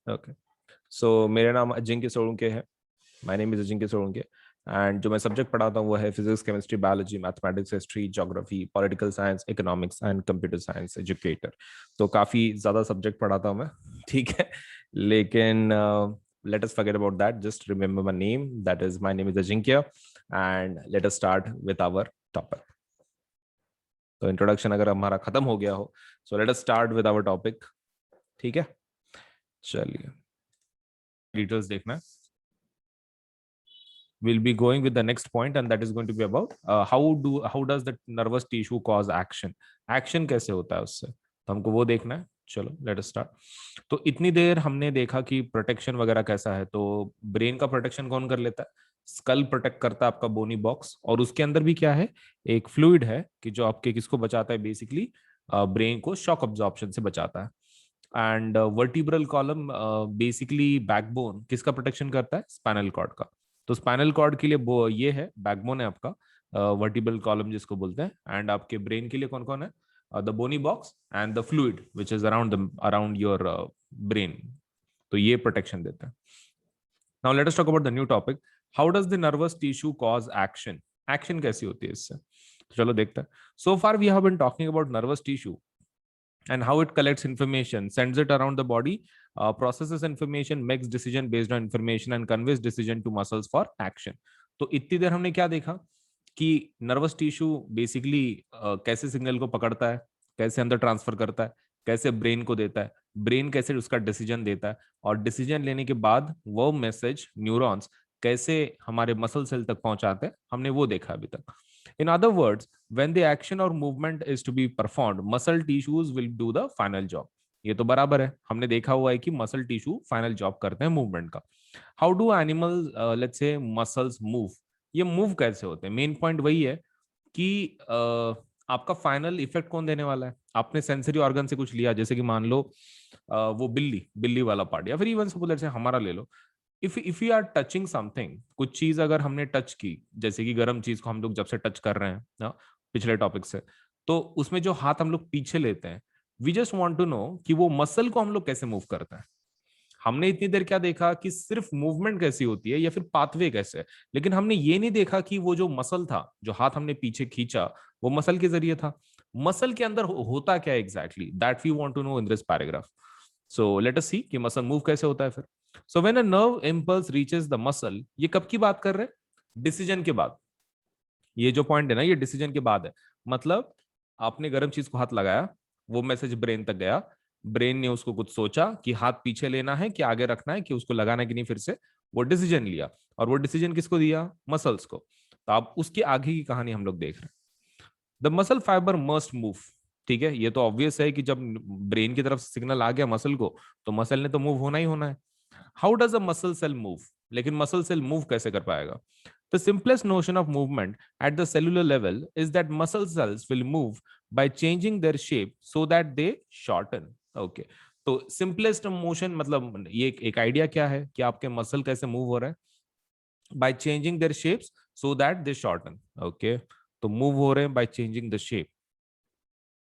Okay, सो मेरा नाम अजिंक्य सोलंके है। My name is Ajinkya Solanke. And जो मैं सब्जेक्ट पढ़ाता हूँ वो है physics, chemistry, biology, mathematics, history, geography, political science, economics and computer science educator. तो काफी ज्यादा सब्जेक्ट पढ़ाता हूँ मैं। ठीक है, लेकिन let us forget about that. Just remember my name. That is, my name is Ajinkya, and let us start with our topic. तो इंट्रोडक्शन अगर हमारा खत्म हो गया हो, so let us start with our topic. ठीक है, चलिए डिटेल्स देखना है। We'll be going with the next point, and that is going to be about how does the nervous tissue cause action. Action कैसे होता है उससे, तो हमको वो देखना है। चलो लेट अस स्टार्ट। तो इतनी देर हमने देखा कि प्रोटेक्शन वगैरह कैसा है। तो ब्रेन का प्रोटेक्शन कौन कर लेता है? स्कल प्रोटेक्ट करता है आपका बोनी बॉक्स, और उसके अंदर भी क्या है, एक फ्लूइड है कि जो आपके किसको बचाता है, बेसिकली ब्रेन को शॉक अब्जॉर्प्शन से बचाता है। And vertebral column, basically backbone किसका प्रोटेक्शन करता है? स्पाइनल कॉर्ड का। तो स्पाइनल कॉर्ड के लिए वो ये है, बैकबोन है आपका, वर्टिब्रल कॉलम जिसको बोलते हैं। एंड आपके ब्रेन के लिए कौन कौन है? The bony box and the fluid which is around your brain. तो ये प्रोटेक्शन देता है। Now let us talk about the new topic, how does the nervous tissue cause action. Action कैसी होती है इससे, तो चलो देखते हैं। So far we have been talking about nervous tissue and how it collects information, sends it around the body, processes information, makes decision based on information and conveys decision to muscles for action. तो इतनी देर हमने क्या देखा कि nervous tissue basically कैसे signal को पकड़ता है, कैसे अंदर ट्रांसफर करता है, कैसे ब्रेन को देता है, ब्रेन कैसे उसका डिसीजन देता है, और डिसीजन लेने के बाद वो मैसेज न्यूरॉन्स कैसे हमारे मसल सेल तक पहुंचाते हैं, हमने वो देखा अभी तक। In other words, when the action or movement is to be performed, muscle tissues will do the final job. ये तो बराबर है, हमने देखा हुआ है कि मसल टिश्यू फाइनल जॉब करते हैं मूवमेंट का। How do animal let's say muscles move, ये मूव कैसे होते हैं? मेन पॉइंट वही है कि आपका फाइनल इफेक्ट कौन देने वाला है। आपने सेंसरी ऑर्गन से कुछ लिया, जैसे कि मान लो वो बिल्ली बिल्ली वाला पार्ट, या फिर इवन सपोज से हमारा ले लो। If you are touching something, कुछ चीज अगर हमने टच की, जैसे कि गर्म चीज को हम लोग जब से टच कर रहे हैं ना, पिछले टॉपिक से, तो उसमें जो हाथ हम लोग पीछे लेते हैं, we just want to know कि वो मसल को हम लोग कैसे मूव करते हैं। हमने इतनी देर क्या देखा कि सिर्फ मूवमेंट कैसी होती है या फिर पाथवे कैसे है, लेकिन हमने ये नहीं देखा कि वो जो मसल था, जो हाथ हमने पीछे खींचा, वो मसल के जरिए था। मसल के अंदर होता क्या exactly, that we want to know in this paragraph. So let us see कि मसल मूव कैसे होता है फिर। So when a nerve impulse reaches the muscle, ये कब की बात कर रहे हैं? डिसीजन के बाद। ये जो पॉइंट है ना, ये डिसीजन के बाद है। मतलब आपने गर्म चीज को हाथ लगाया, वो मैसेज ब्रेन तक गया, ब्रेन ने उसको कुछ सोचा कि हाथ पीछे लेना है कि आगे रखना है, कि उसको लगाना है कि नहीं, फिर से वो डिसीजन लिया, और वो डिसीजन किसको दिया? मसल्स को। तो अब उसकी आगे की कहानी हम लोग देख रहे हैं। The muscle fibre must move. ठीक है, ये तो ऑब्वियस है कि जब ब्रेन की तरफ सिग्नल आ गया मसल को, तो मसल ने तो मूव होना ही होना है। How does a muscle cell move, लेकिन मसल सेल मूव कैसे कर पाएगा? The simplest notion of movement at the cellular level is that muscle cells will move by changing their shape so that they shorten. Okay, तो simplest motion मतलब ये एक idea क्या है कि आपके मसल कैसे मूव हो रहा है? By changing their shapes so that they shorten. Okay, तो मूव हो रहे हैं bye changing the shape,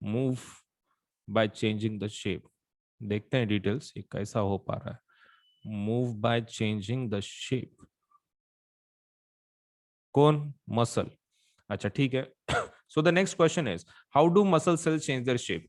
move by changing the shape. देखते हैं डिटेल्स ये कैसा हो पा रहा है। Move by changing the shape, कौन? मसल। अच्छा ठीक है। So the next question is, how do muscle cells change their shape?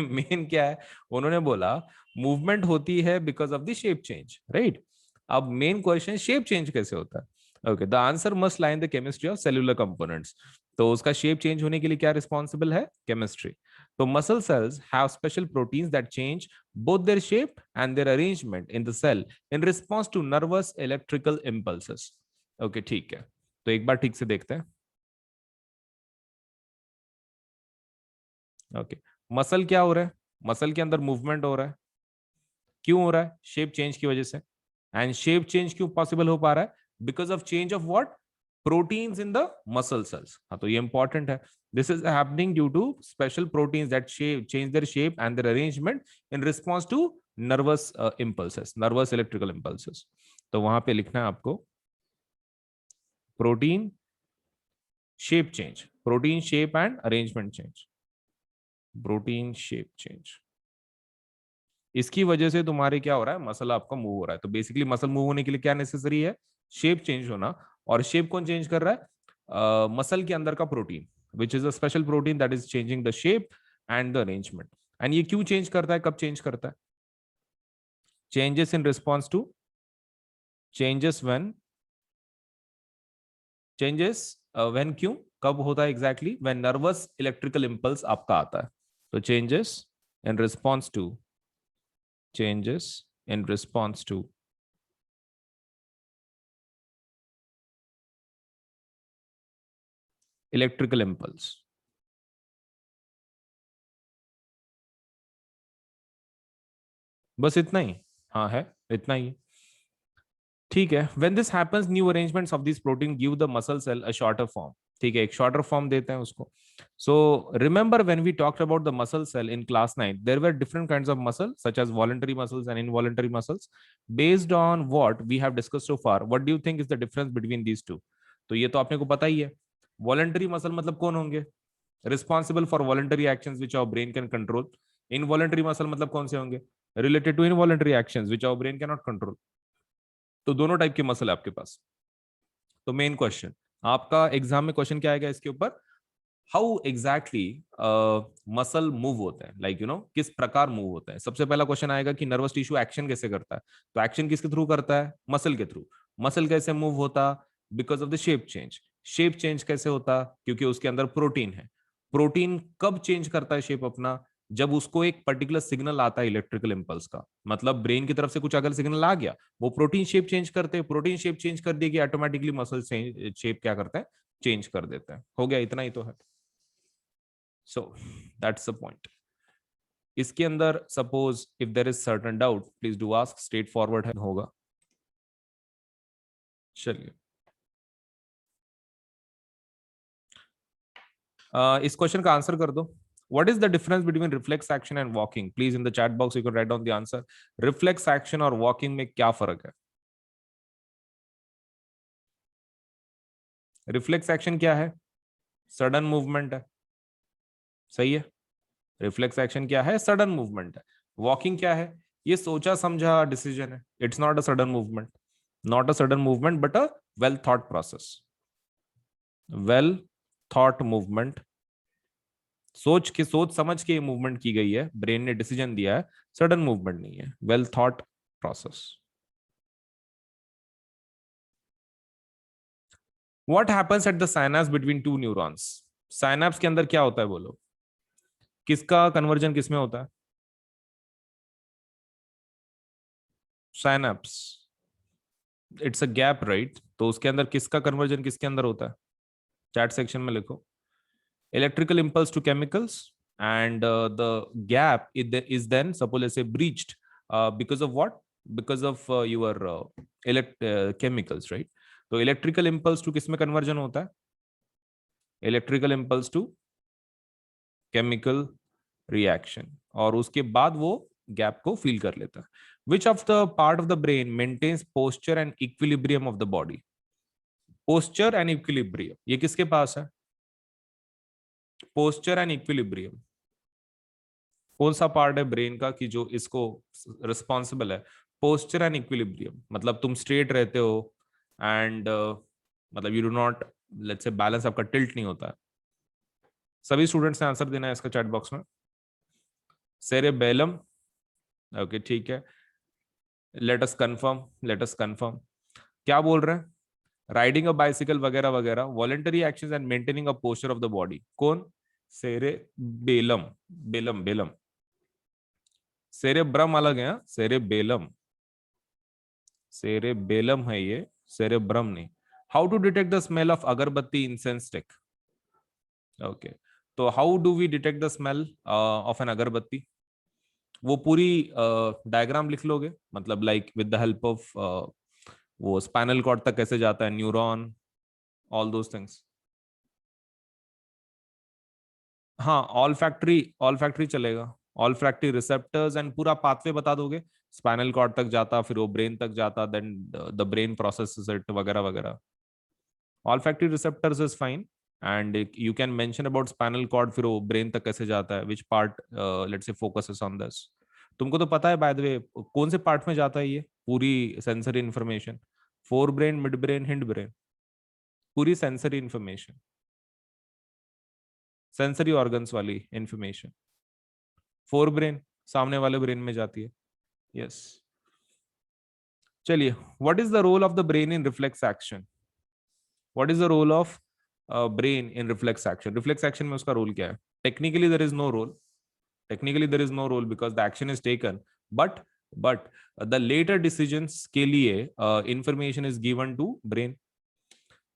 Main क्या है, उन्होंने बोला मूवमेंट होती है because of the shape change, right? अब मेन क्वेश्चन, शेप चेंज कैसे होता है? Okay, the answer must lie in the chemistry of cellular components. तो उसका शेप चेंज होने के लिए क्या रिस्पॉन्सिबल है? केमिस्ट्री। तो muscle cells have special proteins that change both their shape and their arrangement in the cell in response to nervous electrical impulses. Okay ठीक है, तो एक बार ठीक से देखते हैं। ओके, मसल क्या हो रहा है? मसल के अंदर मूवमेंट हो रहा है, क्यों हो रहा है? शेप चेंज की वजह से। एंड शेप चेंज क्यों पॉसिबल हो पा रहा है? Because of change of what? Proteins in the muscle cells. हाँ, तो ये इंपॉर्टेंट है। This is happening due to special proteins that change their shape and their arrangement in response to nervous impulses, nervous electrical impulses. तो वहां पे लिखना है आपको protein shape change, protein shape and arrangement change, protein shape change. इसकी वजह से तुम्हारे क्या हो रहा है, मसल आपका मूव हो रहा है। तो बेसिकली मसल मूव होने के लिए क्या नेसेसरी है, शेप चेंज होना। और शेप कौन चेंज कर रहा है, मसल के अंदर का protein, which is a special protein that is changing the shape and the arrangement. And ये क्यों चेंज करता है, कब चेंज करता है, changes in response to, changes when, changes when, क्यों, कब होता है exactly, when nervous electrical impulse आपका आता है। तो changes in response to, changes in response to electrical impulse। बस इतना ही, हाँ है इतना ही। ठीक है, when this happens new arrangements of these protein give the muscle cell a shorter form। ठीक है, एक shorter form देते हैं उसको। So remember when we talked about the muscle cell in class 9 there were different kinds of muscle such as voluntary muscles and involuntary muscles। Based on what we have discussed so far, what do you think is the difference between these two? तो ये तो आपने को पता ही है। Voluntary muscle मतलब कौन होंगे, responsible for voluntary actions which our brain can control. Involuntary muscle मतलब कौन से होंगे, related to involuntary actions which our brain can not control. तो दोनों टाइप के मसल है आपके पास। तो मेन क्वेश्चन आपका एग्जाम में क्वेश्चन क्या आएगा इसके ऊपर, हाउ एग्जैक्टली मसल मूव होते हैं, लाइक किस प्रकार मूव होते हैं। सबसे पहला क्वेश्चन आएगा कि नर्वस टिश्यू एक्शन कैसे करता है। तो एक्शन किसके थ्रू करता है, मसल के थ्रू। मसल कैसे मूव होता, because of the shape change. Shape change कैसे होता, क्योंकि उसके अंदर प्रोटीन है। प्रोटीन कब चेंज करता है शेप अपना, जब उसको एक पर्टिकुलर सिग्नल आता है इलेक्ट्रिकल इंपल्स का, मतलब ब्रेन की तरफ से कुछ अगर सिग्नल आ गया, वो प्रोटीन शेप चेंज करते हैं, प्रोटीन शेप चेंज कर देगी ऑटोमेटिकली मसल शेप क्या करता है, चेंज कर देता है। हो गया, इतना ही तो है। So that's the point. इसके अंदर suppose if there is certain doubt please do ask, straight forward है होगा। चलिए इस क्वेश्चन का आंसर कर दो। What is the difference between reflex action and walking? Please in the chat box you can write down the answer. Reflex action और walking में क्या फर्क है? रिफ्लेक्स एक्शन क्या है, सडन मूवमेंट है, सही है। रिफ्लेक्स एक्शन क्या है, सडन मूवमेंट है। वॉकिंग क्या है, ये सोचा समझा डिसीजन है। It's not a sudden movement, not a sudden movement but a well thought process, well thought movement. सोच समझ के मूवमेंट की गई है, ब्रेन ने डिसीजन दिया है, सडन मूवमेंट नहीं है, well thought process. What happens at the synapse between two neurons. Synapse के अंदर क्या होता है बोलो, किसका कन्वर्जन किसमें होता है, synapse, it's a gap right. तो उसके अंदर किसका कन्वर्जन किसके अंदर होता है, चैट सेक्शन में लिखो। Electrical impulse to chemicals and the gap is then suppose let's say breached because of what, because of your chemicals right। तो इलेक्ट्रिकल impulse to किस में कन्वर्जन होता है, electrical impulse to chemical reaction, और उसके बाद वो गैप को फील कर लेता है। Which of the part of the brain maintains posture and equilibrium of the body. Posture and equilibrium ये किसके पास है, पोस्चर एंड इक्विलिब्रियम कौन सा पार्ट है ब्रेन का कि जो इसको रिस्पॉन्सिबल है, पोस्चर एंड इक्विलिब्रियम। मतलब तुम स्ट्रेट रहते हो एंड मतलब you do not, let's say balance आपका टिल्ट नहीं होता है। सभी स्टूडेंट्स ने आंसर देना है इसका चैट बॉक्स में। सेरेबेलम, ओके ठीक है। Let us confirm, let us confirm. क्या बोल रहे हैं, राइडिंग अ बाइसिकल वगैरह वगैरह, voluntary actions and maintaining a posture of the body, कौन, सेरेबेलम, बेलम बेलम। सेरेब्रम अलग है, सेरेबेलम, सेरेबेलम है ये, सेरेब्रम नहीं। How to detect the smell of agarbatti incense stick, okay. तो how do we detect the smell of an agarbatti, वो पूरी डायग्राम लिख लोगे, मतलब like with the help of वो स्पाइनल कॉर्ड तक कैसे जाता है, न्यूरॉन, ऑल दोस थिंग्स। हाँ ऑल फैक्ट्री चलेगा, ऑल फैक्ट्री रिसेप्टर्स एंड पूरा पाथवे बता दोगे, स्पाइनल कॉर्ड तक जाता, फिर वो ब्रेन तक जाता, then the brain processes it वगैरह वगैरह। Olfactory receptors is fine and you can mention about spinal cord, फिर वो ब्रेन तक कैसे जाता है, which part let's say focuses on this. तुमको तो पता है बाय द वे कौन से पार्ट में जाता है ये पूरी sensory information, forebrain, midbrain, hindbrain, पूरी सेंसरी इंफॉर्मेशन, सेंसरी ऑर्गन्स वाली इंफॉर्मेशन फोर ब्रेन, सामने वाले ब्रेन में जाती है। यस। चलिए, what is the role of the brain in reflex action? What is the role of brain in reflex action? Reflex action में उसका रोल क्या है? Technically there is no role, technically there is no role because the action is taken, but but the later decisions के लिए information is given to brain.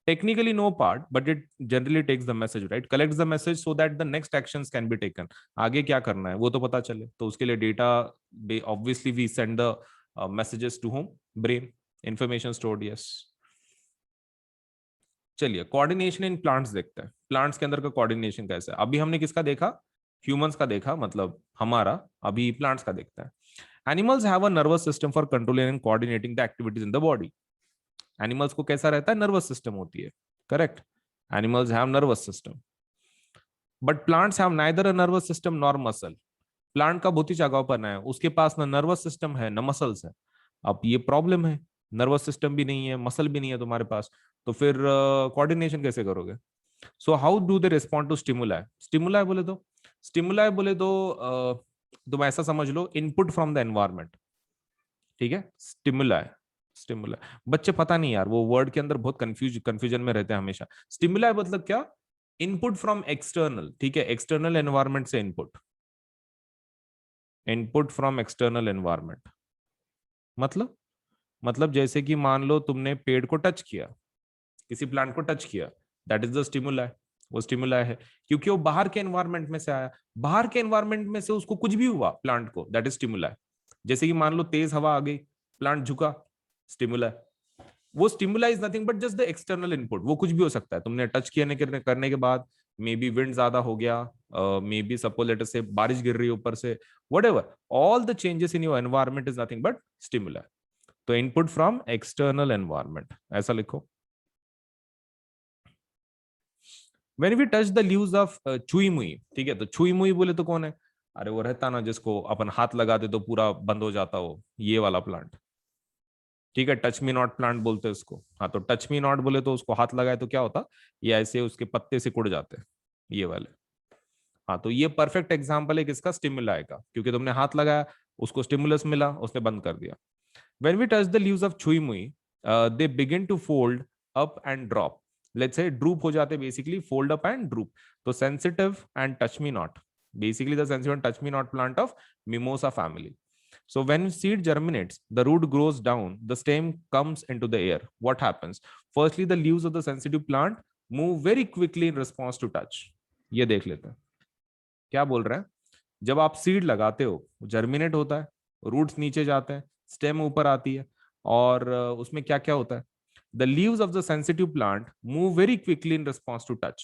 Technically no part, but it generally takes the message, right? Collects the message so that the next actions can be taken. आगे क्या करना है वो तो पता चले, तो उसके लिए data, obviously we send the messages to whom? Brain. Information stored, yes. चलिए, कोऑर्डिनेशन इन प्लांट्स देखते हैं। प्लांट्स के अंदर का कोऑर्डिनेशन कैसा है? अभी हमने किसका देखा? ह्यूमंस का देखा, मतलब हमारा। अभी प्लांट्स का देखता है। Animals have a nervous system for controlling and coordinating the activities in the body. Animals को कैसा रहता है? नर्वस सिस्टम होती है, correct? Animals have nervous system, but plants have neither a nervous system nor muscle. Plant का बहुत ही चागावपन है, उसके पास ना नर्वस सिस्टम है ना मसल्स है। अब ये प्रॉब्लम है, नर्वस सिस्टम भी नहीं है, मसल भी नहीं है तुम्हारे पास, तो फिर कोऑर्डिनेशन कैसे करोगे? So how do they respond to stimuli? Stimuli बोले तो, स्टिमुलाई बोले तो तुम ऐसा समझ लो, इनपुट फ्रॉम द एनवायरमेंट, ठीक है? स्टिमुलाई, स्टिमुलाई, बच्चे पता नहीं यार, वो वर्ड के अंदर बहुत कंफ्यूजन में रहते हैं हमेशा। स्टिमुलाई मतलब क्या? इनपुट फ्रॉम एक्सटर्नल, ठीक है? एक्सटर्नल एनवायरमेंट से input, input from external environment मतलब जैसे कि मान लो तुमने पेड़ को टच किया, किसी प्लांट को टच किया, दैट इज द स्टिमुलाई, वो स्टिमुलाई है, क्योंकि वो बाहर के एनवायरमेंट में से आया। बाहर के एनवायरमेंट में से उसको कुछ भी हुआ प्लांट को, दैट इज स्टिमुलाई। जैसे कि मान लो तेज हवा आ गई, प्लांट झुका, स्टिमुलाई। वो stimuli is nothing but just the external input, वो कुछ भी हो सकता है। तुमने टच करने के बाद मे बी विंड ज्यादा हो गया, may be suppose let us से बारिश गिर रही है ऊपर से, whatever, all the changes in your environment is nothing but stimuli. तो इनपुट फ्रॉम एक्सटर्नल एनवायरमेंट, ऐसा लिखो। When we touch the leaves of छुई मुई, ठीक है? तो छुई मुई बोले तो कौन है? अरे वो रहता ना जिसको अपन हाथ लगाते तो पूरा बंद हो जाता, हो ये वाला प्लांट, ठीक है? टच मी नॉट प्लांट बोलते हैं उसको। हाँ, तो टच मी नॉट बोले तो उसको हाथ लगाए तो क्या होता? ये ऐसे उसके पत्ते से कुड़ जाते हैं, ये वाले। हाँ, तो ये परफेक्ट एग्जाम्पल है किसका? स्टिमुलाई का, क्योंकि तुमने हाथ लगाया, उसको स्टिमुलस मिला, उसने बंद कर दिया। When we touch the leaves of chui mui, they begin to fold up and drop. Let's say droop हो जाते, basically fold up and droop. तो sensitive and touch me not, basically the sensitive and touch me not plant of mimosa family. So when seed germinates, the root grows down, the stem comes into the air. What happens? Firstly, the leaves of the sensitive plant move very quickly in response to touch. ये देख लेते हैं क्या बोल रहे हैं। जब आप सीड लगाते हो, जर्मिनेट होता है, रूट्स नीचे जाते हैं, स्टेम ऊपर आती है, और उसमें क्या क्या होता है? The leaves of the sensitive plant move very quickly in response to touch.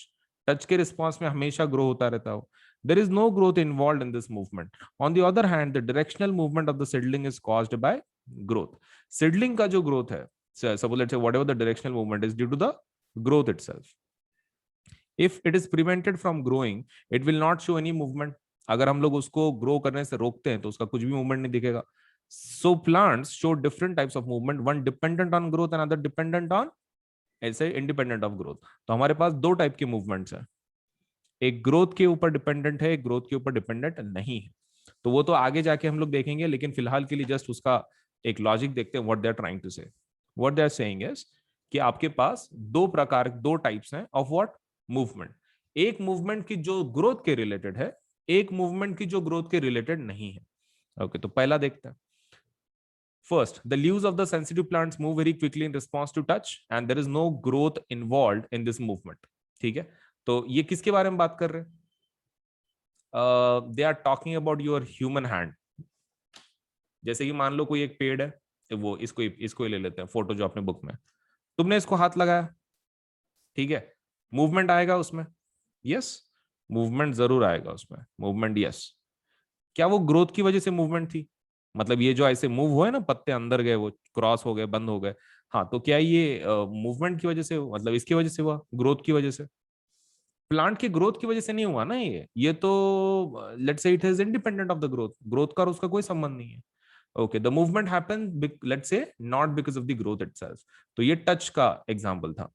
Touch के रिस्पॉन्स में हमेशा ग्रो होता रहता हो। There is no growth involve in this movement. On the other hand, the directional movement of the seedling is caused by growth. Seedling का जो growth है, suppose let's say whatever the directional movement is due to the growth itself. If it is prevented from growing, it will not show any movement. अगर हम लोग उसको grow करने से रोकते हैं तो उसका कुछ भी मूवमेंट नहीं दिखेगा। So plants show different types of movement, one dependent on growth, another dependent on, ऐसे independent of growth। तो हमारे पास दो टाइप के मूवमेंट्स हैं, एक ग्रोथ के ऊपर डिपेंडेंट है, एक ग्रोथ के ऊपर डिपेंडेंट नहीं है। तो वो तो आगे जाके हम लोग देखेंगे, लेकिन फिलहाल के लिए जस्ट उसका एक लॉजिक देखते हैं, what they are trying to say. What they are saying is कि आपके पास दो प्रकार, दो टाइप्स हैं ऑफ व्हाट? मूवमेंट। एक मूवमेंट की जो ग्रोथ के रिलेटेड है, एक मूवमेंट की जो ग्रोथ के रिलेटेड नहीं है। ओके, तो पहला देखते हैं। First, the leaves of the sensitive plants move very quickly in response to touch, and there is no growth involved in this movement. ठीक है? तो ये किसके बारे में बात कर रहे हैं? They are talking about your human hand. जैसे कि मान लो कोई एक पेड़ है, तो वो इसको ही ले लेते हैं, फोटो जो अपने बुक में, तुमने इसको हाथ लगाया, ठीक है? मूवमेंट आएगा उसमें? यस, मूवमेंट जरूर आएगा उसमें, मूवमेंट, यस। क्या वो ग्रोथ की वजह से मूवमेंट थी? मतलब ये जो ऐसे मूव हुए ना, पत्ते अंदर गए, वो क्रॉस हो गए, बंद हो गए, हाँ, तो क्या ये मूवमेंट की वजह से, मतलब इसकी वजह से हुआ, ग्रोथ की वजह से? प्लांट की ग्रोथ की वजह से नहीं हुआ ना, ये तो let's say it is independent of the growth, growth का और उसका कोई संबंध नहीं है। Okay, the movement happen let's say not because of the growth itself. तो ये टच का एग्जांपल था।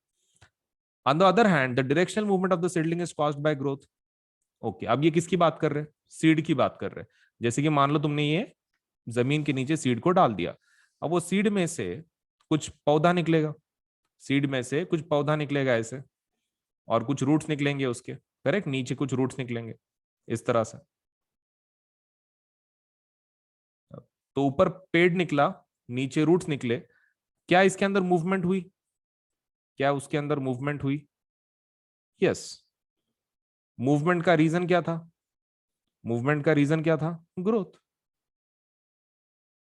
On the other hand the directional movement of the seedling is caused by growth. Okay, अब ये किसकी बात कर रहे हैं? सीड की बात कर रहे हैं। जैसे कि मान लो तुमने ये जमीन के नीचे सीड को डाल दिया, अब वो सीड में से कुछ पौधा निकलेगा, सीड में से कुछ पौधा निकलेगा ऐसे, और कुछ रूट्स निकलेंगे उसके, करेक्ट, नीचे कुछ रूट्स निकलेंगे इस तरह से। तो ऊपर पेड़ निकला, नीचे रूट्स निकले, क्या इसके अंदर मूवमेंट हुई? क्या उसके अंदर मूवमेंट हुई? यस। मूवमेंट का रीजन क्या था? मूवमेंट का रीजन क्या था? ग्रोथ।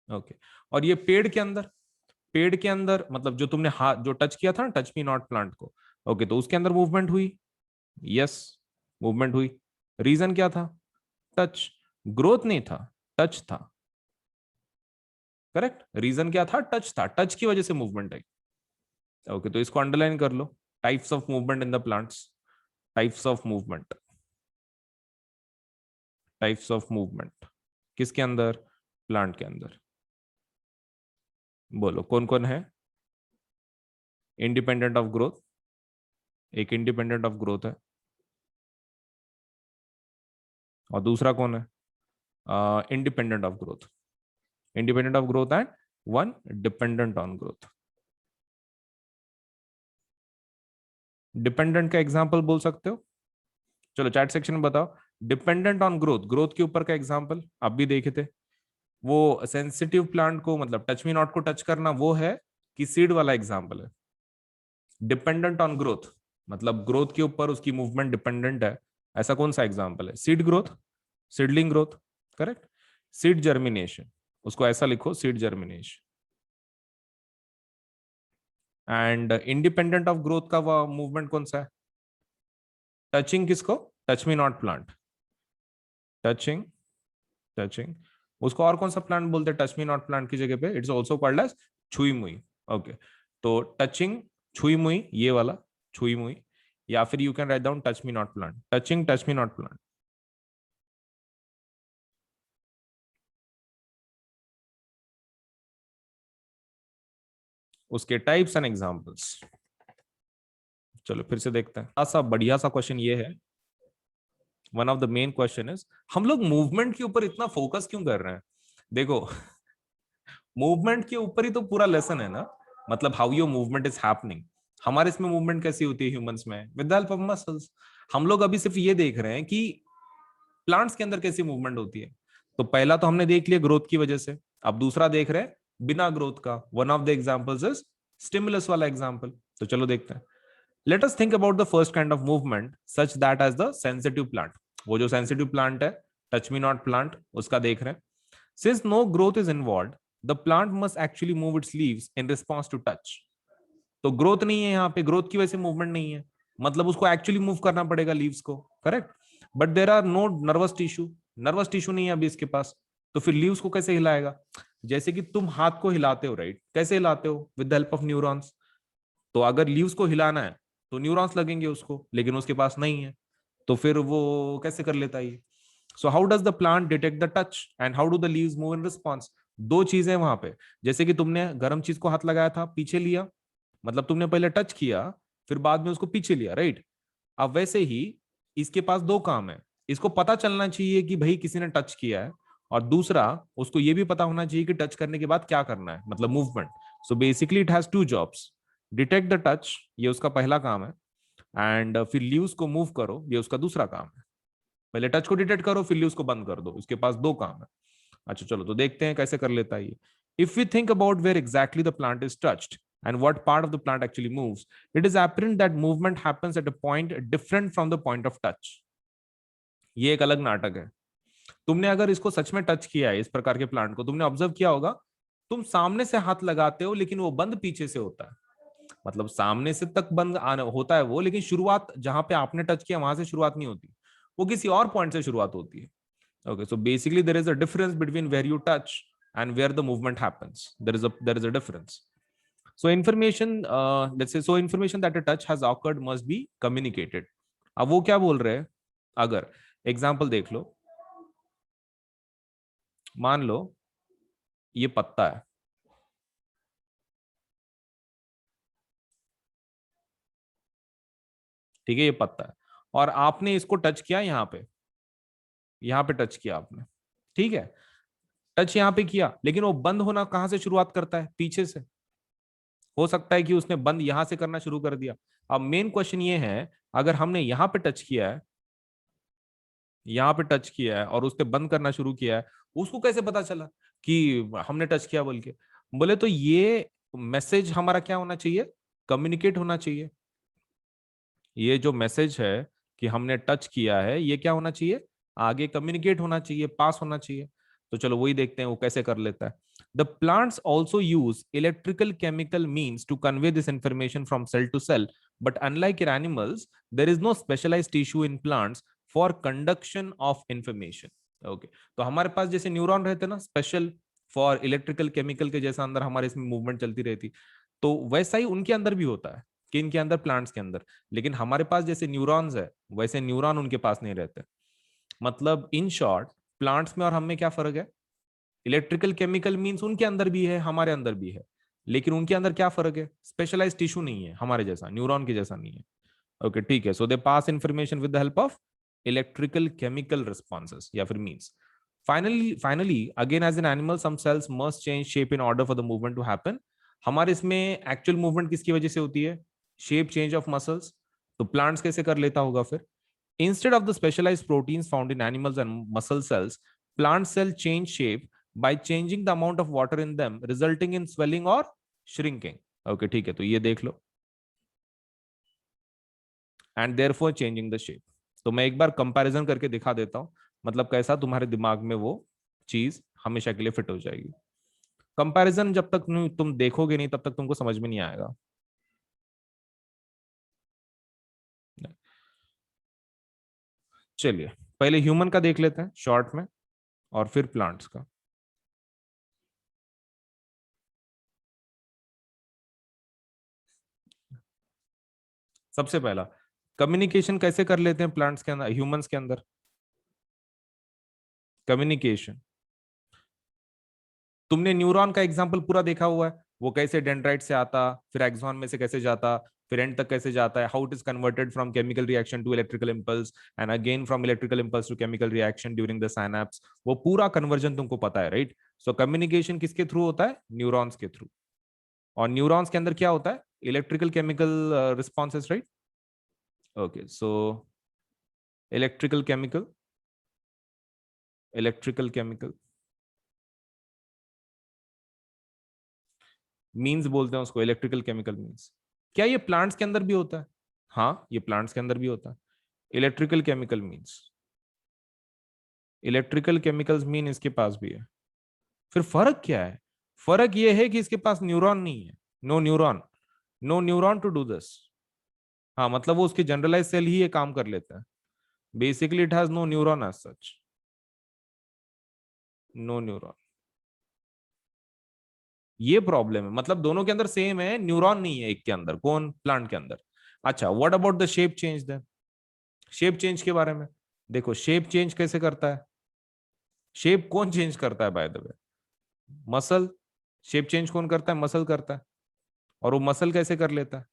ओके, और ये पेड़ के अंदर, पेड़ के अंदर मतलब जो तुमने हाथ जो टच किया था ना, टच मी नॉट प्लांट को, ओके, तो उसके अंदर मूवमेंट हुई। यस, मूवमेंट हुई। रीजन क्या था? टच। ग्रोथ नहीं था, टच था। करेक्ट, रीजन क्या था? टच था, टच की वजह से मूवमेंट आई। ओके, तो इसको अंडरलाइन कर लो। Types of movement in the plants, types of movement, types of movement किसके अंदर? प्लांट के अंदर। बोलो कौन कौन है? इंडिपेंडेंट ऑफ ग्रोथ, एक इंडिपेंडेंट ऑफ ग्रोथ है, और दूसरा कौन है? Independent of growth, independent of growth and one dependent on growth. Dependent का एग्जांपल बोल सकते हो? चलो चैट सेक्शन में बताओ। डिपेंडेंट ऑन ग्रोथ, ग्रोथ के ऊपर का एग्जांपल आप भी देखे थे, वो सेंसिटिव प्लांट को मतलब टच मी नॉट को टच करना, वो है कि सीड वाला एग्जांपल है? डिपेंडेंट ऑन ग्रोथ मतलब ग्रोथ के ऊपर उसकी मूवमेंट डिपेंडेंट है, ऐसा कौन सा एग्जांपल है? Seed growth, seedling growth, correct. Seed germination, उसको ऐसा लिखो, seed germination. And independent of growth का वो मूवमेंट कौन सा है? टचिंग किसको? Touch me not plant, touching, touching. उसको और कौन सा प्लांट बोलते हैं टच मी नॉट प्लांट की जगह पे? इट्स ऑल्सो कॉल्ड एज छुई मुई। ओके, तो टचिंग, छुई मुई, ये वाला छुई मुई, या फिर you can write down touch me not plant, touching touch me not plant. उसके टाइप्स एंड एग्जांपल्स। चलो फिर से देखते हैं। ऐसा बढ़िया सा क्वेश्चन ये है, one of the main question is, हम लोग मूवमेंट के ऊपर इतना फोकस क्यों कर रहे हैं? देखो, मूवमेंट के ऊपर ही तो पूरा लेसन है ना, मतलब how your movement is happening. हमारे इसमें मूवमेंट कैसी होती है ह्यूमंस में? With the help of muscles. हम लोग अभी सिर्फ ये देख रहे हैं कि प्लांट्स के अंदर कैसी मूवमेंट होती है। तो पहला तो हमने देख लिया ग्रोथ की वजह से, अब दूसरा देख रहे हैं बिना ग्रोथ का। One of the examples is stimulus वाला एग्जांपल। तो चलो देखते हैं। Let us think about the first kind of movement such that as the sensitive plant. वो जो सेंसिटिव प्लांट है, टच मी नॉट प्लांट, उसका देख रहे हैं। Since no growth is involve, the plant must actually move its leaves in response to touch. तो growth नहीं है यहाँ पे, ग्रोथ की वजह से मूवमेंट नहीं है, मतलब उसको एक्चुअली मूव करना पड़ेगा लीव्स को, correct. But there are no nervous tissue, nervous tissue नहीं है अभी इसके पास, तो फिर लीव्स को कैसे हिलाएगा? जैसे कि तुम हाथ को हिलाते हो, राइट, कैसे हिलाते हो? With the help of neurons. तो अगर लीव्स को हिलाना है तो न्यूरॉन्स लगेंगे उसको, लेकिन उसके पास नहीं है, तो फिर वो कैसे कर लेता है? सो how does the plant detect the touch and how do the leaves move in response? दो चीजें वहां पे, जैसे कि तुमने गर्म चीज को हाथ लगाया था, पीछे लिया, मतलब तुमने पहले टच किया, फिर बाद में उसको पीछे लिया, राइट। अब वैसे ही इसके पास दो काम है, इसको पता चलना चाहिए कि भाई किसी ने टच किया है, और दूसरा उसको ये भी पता होना चाहिए कि टच करने के बाद क्या करना है, मतलब movement. So basically it has two jobs. Detect the touch, ये उसका पहला काम है, एंड फिर लीव्स को मूव करो, ये उसका दूसरा काम है। पहले टच को डिटेक्ट करो, फिर लीव्स को बंद कर दो, इसके पास दो काम है। अच्छा चलो तो देखते हैं कैसे कर लेता है ये। If we think about where exactly the plant is touched and what part of the plant actually moves, it is apparent that movement happens at a point different from the point of touch. ये एक अलग नाटक है। तुमने अगर इसको सच में touch किया है, इस प्रकार के प्लांट को तुमने ऑब्जर्व किया होगा, तुम सामने से हाथ लगाते हो लेकिन वो बंद पीछे से होता है, मतलब सामने से तक बंद आना होता है वो, लेकिन शुरुआत जहां पे आपने टच किया वहां से शुरुआत नहीं होती, वो किसी और पॉइंट से शुरुआत होती है। Okay, so basically there is a difference between where you touch and where the movement happens. There is a difference. So information, let's say, so information that a touch has occurred must be communicated. अब वो क्या बोल रहे हैं, अगर example देख लो, मान लो ये पत्ता है, ठीक है, ये पत्ता है, और आपने इसको टच किया यहाँ पे टच किया आपने, ठीक है, टच यहाँ पे किया, लेकिन वो बंद होना कहां से शुरुआत करता है, पीछे से। हो सकता है कि उसने बंद यहां से करना शुरू कर दिया। अब मेन क्वेश्चन ये है, अगर हमने यहाँ पे टच किया है, यहाँ पे टच किया है और उसने बंद करना शुरू किया है, उसको कैसे पता चला कि हमने टच किया बोल के? बोले तो ये मैसेज हमारा क्या होना चाहिए, कम्युनिकेट होना चाहिए। ये जो मैसेज है कि हमने टच किया है, ये क्या होना चाहिए, आगे कम्युनिकेट होना चाहिए, पास होना चाहिए। तो चलो वही देखते हैं वो कैसे कर लेता है। The plants also use electrical chemical means to convey this information from cell to cell, but unlike in animals there is no specialised tissue in plants for conduction of information. Okay, तो हमारे पास जैसे neuron रहते ना special for electrical chemical के जैसा, अंदर हमारे इसमें मूवमेंट चलती रहती, तो वैसा ही उनके अंदर भी होता है, कि इनके अंदर, प्लांट्स के अंदर। लेकिन हमारे पास जैसे न्यूरॉन्स है, वैसे न्यूरॉन उनके पास नहीं रहते। मतलब इन शॉर्ट, प्लांट्स में और हम में क्या फर्क है, इलेक्ट्रिकल केमिकल मींस उनके अंदर भी है, हमारे अंदर भी है, लेकिन उनके अंदर क्या फर्क है, स्पेशलाइज टिश्यू नहीं है हमारे जैसा, न्यूरॉन के जैसा नहीं है। ओके ठीक है, so they pass information with the help of electrical chemical responses या फिर means. Finally, again, as an animal, some cells must change shape in order for the movement to happen. हमारे इसमें एक्चुअल मूवमेंट किसकी वजह से होती है, shape change of muscles. तो प्लांट्स कैसे कर लेता होगा फिर, instead of the specialised proteins found in animals and muscle cells, plant cell change shape by changing the amount of water in them, resulting in swelling or shrinking. Okay ठीक है, तो ये देख लो, and therefore changing the shape. तो मैं एक बार comparison करके दिखा देता हूं, मतलब कैसा तुम्हारे दिमाग में वो चीज हमेशा के लिए फिट हो जाएगी। कंपैरिजन जब तक तुम देखोगे नहीं, तब तक तुमको समझ में नहीं आएगा। चलिए पहले ह्यूमन का देख लेते हैं शॉर्ट में, और फिर प्लांट्स का। सबसे पहला, कम्युनिकेशन कैसे कर लेते हैं प्लांट्स के अंदर, ह्यूमंस के अंदर कम्युनिकेशन। तुमने न्यूरॉन का एग्जाम्पल पूरा देखा हुआ है, वो कैसे डेंड्राइट से आता, फिर एक्सॉन में से कैसे जाता, फिर एंड तक कैसे जाता है, how it is converted from chemical reaction to electrical impulse, and again from electrical impulse to chemical reaction during the synapse. वो पूरा कन्वर्जन तुमको पता है, राइट? सो कम्युनिकेशन किसके थ्रू होता है, न्यूरॉन्स के थ्रू। और न्यूरॉन्स के अंदर क्या होता है, electrical chemical responses, right? Okay, so electrical chemical, electrical chemical means बोलते हैं उसको, इलेक्ट्रिकल केमिकल मीन्स। क्या ये प्लांट्स के अंदर भी होता है? हाँ, ये प्लांट्स के अंदर भी होता है। Electrical chemical means, electrical chemicals mean इसके पास भी है। फिर फर्क क्या है, फर्क ये है कि इसके पास न्यूरॉन नहीं है, no neuron, no neuron to do this. हाँ, मतलब वो उसके जनरलाइज सेल ही ये काम कर लेता है। Basically it has no neuron as such, no neuron. ये प्रॉब्लम है, मतलब दोनों के अंदर सेम है, न्यूरॉन नहीं है एक के अंदर, कौन, प्लांट के अंदर। अच्छा, what about the shape change then, shape change के बारे में देखो, शेप चेंज कैसे करता है, शेप कौन चेंज करता है by the way, muscle. Shape change कौन करता है, मसल करता है। और वो मसल कैसे कर लेता है,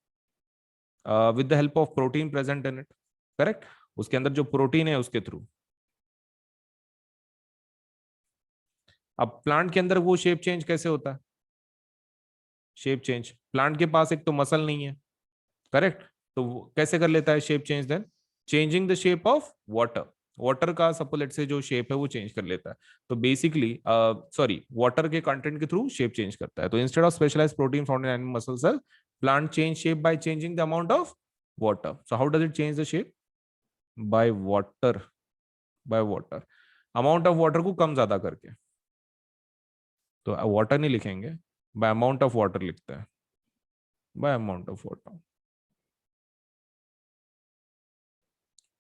with the help of protein present in it, correct, उसके अंदर जो प्रोटीन है उसके थ्रू। अब प्लांट के अंदर वो शेप चेंज कैसे होता है, शेप चेंज, प्लांट के पास एक तो मसल नहीं है, करेक्ट, तो वो कैसे कर लेता है shape change then, changing the shape of water. Water का सपोलेट से जो शेप है वो चेंज कर लेता है। तो बेसिकली सॉरी, वाटर के कंटेंट के थ्रू शेप चेंज करता है। तो instead of specialise protein found in animal muscle cell, plant change shape by changing the amount of water. So how does it change the shape, by water, by water, amount of water को कम ज्यादा करके। तो water नहीं लिखेंगे, bye amount of water लिखते हैं, by amount of water.